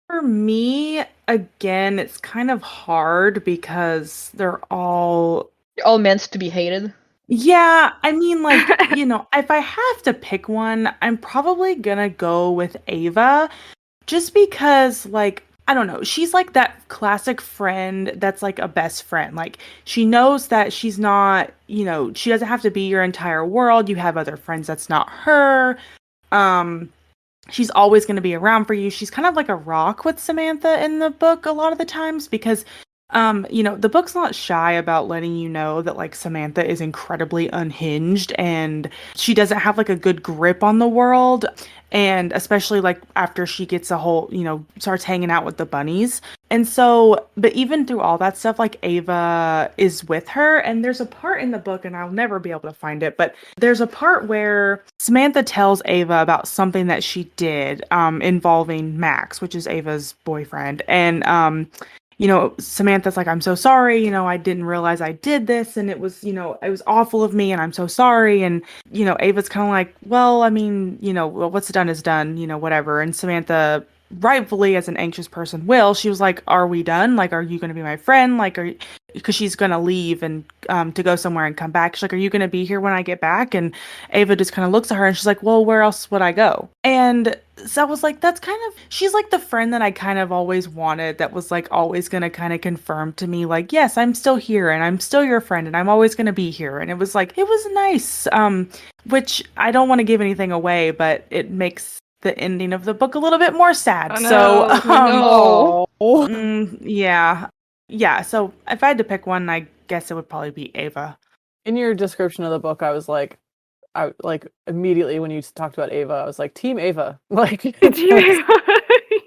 For me, again, it's kind of hard because they're all
meant to be hated.
Yeah, I mean, like, you know, if I have to pick one, I'm probably gonna go with Ava, just because, like, I don't know, she's like that classic friend that's like a best friend. Like, she knows that she's not, you know, she doesn't have to be your entire world. You have other friends that's not her. She's always going to be around for you. She's kind of like a rock with Samantha in the book a lot of the times because, you know, the book's not shy about letting you know that like Samantha is incredibly unhinged and she doesn't have like a good grip on the world. And especially like after she gets starts hanging out with the bunnies. And so, but even through all that stuff, like Ava is with her. And there's a part in the book, and I'll never be able to find it, but there's a part where Samantha tells Ava about something that she did involving Max, which is Ava's boyfriend. And, you know, Samantha's like, "I'm so sorry, you know, I didn't realize I did this, and it was, you know, it was awful of me, and I'm so sorry." And, you know, Ava's kind of like, "Well, I mean, you know, what's done is done, you know, whatever." And Samantha, rightfully as an anxious person she was like, "Are we done? Like, are you going to be my friend? Like, because she's going to leave and to go somewhere and come back. She's like, "Are you going to be here when I get back?" And Ava just kind of looks at her and she's like, "Well, where else would I go?" And so I was like, that's kind of, she's like the friend that I kind of always wanted, that was like always going to kind of confirm to me, like, "Yes, I'm still here and I'm still your friend and I'm always going to be here." And it was like, it was nice, which I don't want to give anything away, but it makes the ending of the book a little bit more sad.
Oh, no.
Yeah. So if I had to pick one, I guess it would probably be Ava.
In your description of the book, I was like, immediately when you talked about Ava, I was like, Team Ava. Like,
Team Ava.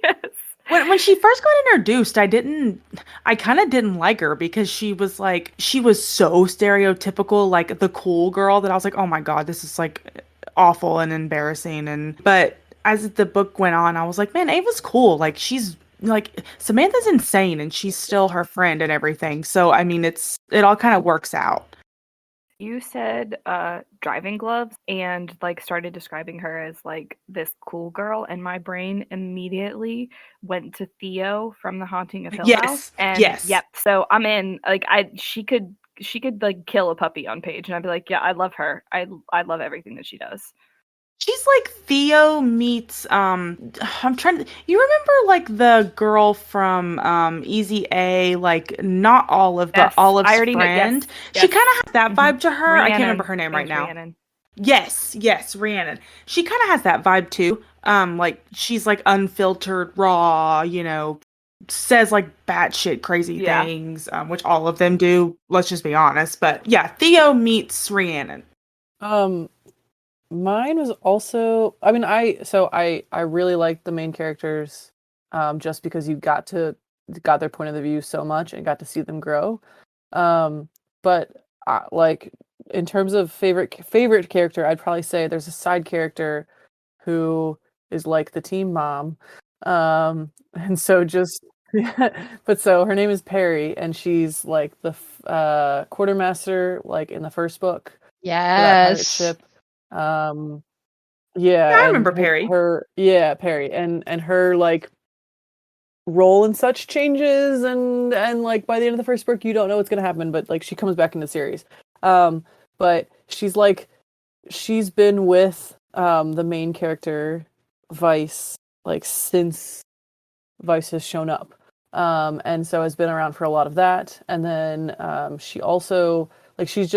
Yes.
When she first got introduced, I kind of didn't like her because she was so stereotypical, like the cool girl, that I was like, "Oh my God, this is like awful and embarrassing." But as the book went on, I was like, man, Ava's cool. Like, she's like, Samantha's insane and she's still her friend and everything. So, I mean, it all kind of works out.
You said driving gloves and like started describing her as like this cool girl, and my brain immediately went to Theo from The Haunting of Hill House. And yep, so I'm in. Like, she could like kill a puppy on page, and I'd be like, yeah, I love her. I love everything that she does.
She's like Theo meets you remember like the girl from Easy A, like not Olive, but Olive's friend? She kind of has that vibe to her.
Rhiannon.
I can't remember her name right now.
Rhiannon.
Yes, Rhiannon. She kind of has that vibe too. Like, she's like unfiltered, raw, you know, says like batshit crazy things, which all of them do. Let's just be honest. But yeah, Theo meets Rhiannon.
Mine was also, I mean, I really liked the main characters, just because you got their point of view so much and got to see them grow. But like in terms of favorite character, I'd probably say there's a side character who is like the team mom. And so just but so her name is Perry, and she's like the quartermaster, like in the first book for that pirate
Yes.
ship. Yeah,
I
and
remember Perry.
Perry, and her like role and such changes, and like by the end of the first book you don't know what's gonna happen, but like she comes back in the series. But she's been with the main character Vice like since Vice has shown up, and so has been around for a lot of that. And then she also like she's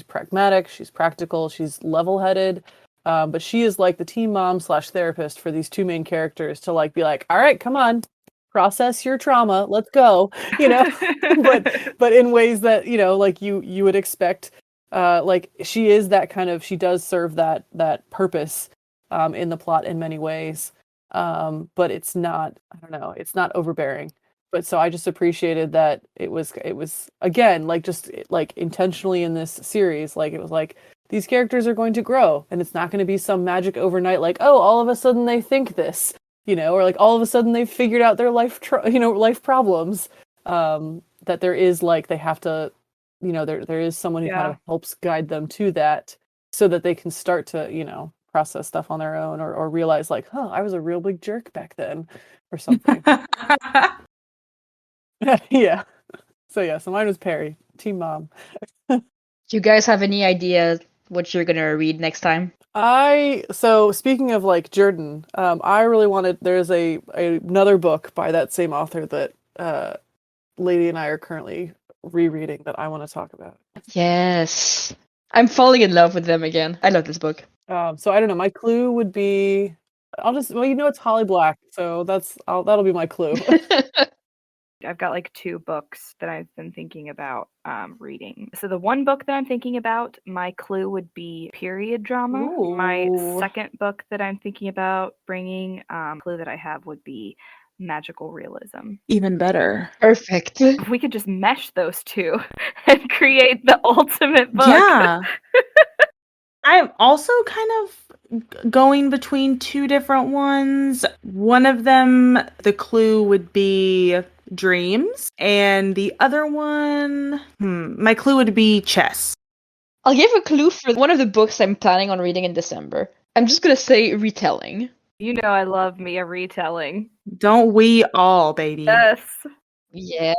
pragmatic, she's practical, she's level-headed. But she is like the team mom / therapist for these two main characters to like be like, all right, come on, process your trauma, let's go, but in ways that like you would expect. Like she is that kind of, she does serve that purpose in the plot in many ways, but it's not, I don't know, it's not overbearing. But so I just appreciated that it was again like just like intentionally in this series, like it was like these characters are going to grow, and it's not going to be some magic overnight like, oh, all of a sudden they think this, or like all of a sudden they've figured out their life life problems. That there is like they have to, there is someone who kind of helps guide them to that, so that they can start to process stuff on their own, or realize like, oh, I was a real big jerk back then or something. Yeah. So mine was Perry, team mom.
Do you guys have any idea what you're gonna read next time?
So speaking of like Jordan, I really wanted, there's another book by that same author that Laety and I are currently rereading that I want to talk about.
Yes. I'm falling in love with them again. I love this book.
So I don't know, my clue would be, it's Holly Black, so that'll be my clue.
I've got like two books that I've been thinking about reading. So the one book that I'm thinking about, my clue would be period drama.
Ooh.
My second book that I'm thinking about bringing, clue that I have would be magical realism.
Even better.
Perfect.
If we could just mesh those two and create the ultimate book.
Yeah. I'm also kind of going between two different ones. One of them, the clue would be dreams, and the other one, my clue would be chess.
I'll give a clue for one of the books I'm planning on reading in December. I'm just gonna say retelling.
You know I love me a retelling.
Don't we all, baby?
Yes.
Yeah.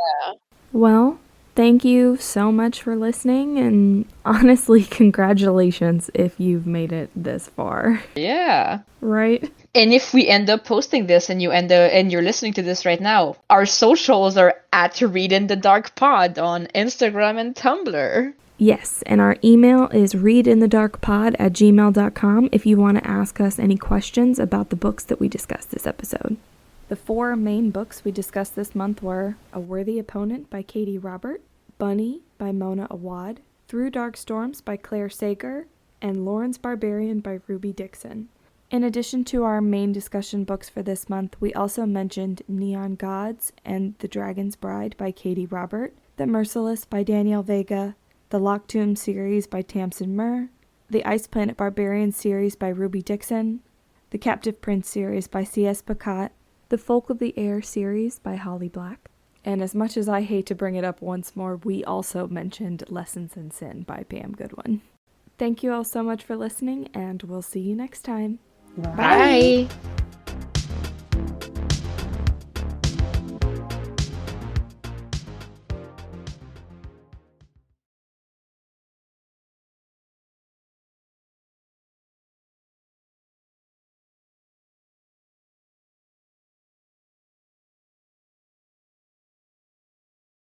Well, thank you so much for listening, and honestly, congratulations if you've made it this far.
Yeah.
Right?
And if we end up posting this and you're listening to this right now, our socials are at Read in the Dark Pod on Instagram and Tumblr.
Yes, and our email is readinthedarkpod@gmail.com if you want to ask us any questions about the books that we discussed this episode. The 4 main books we discussed this month were A Worthy Opponent by Katie Robert, Bunny by Mona Awad, Through Dark Storms by Clare Sager, and Lauren's Barbarian by Ruby Dixon. In addition to our main discussion books for this month, we also mentioned Neon Gods and The Dragon's Bride by Katie Robert, The Merciless by Danielle Vega, the Locked Tomb series by Tamsyn Muir, the Ice Planet Barbarian series by Ruby Dixon, the Captive Prince series by C.S. Pacat, the Folk of the Air series by Holly Black. And as much as I hate to bring it up once more, we also mentioned Lessons in Sin by Pam Goodwin. Thank you all so much for listening, and we'll see you next time.
Bye.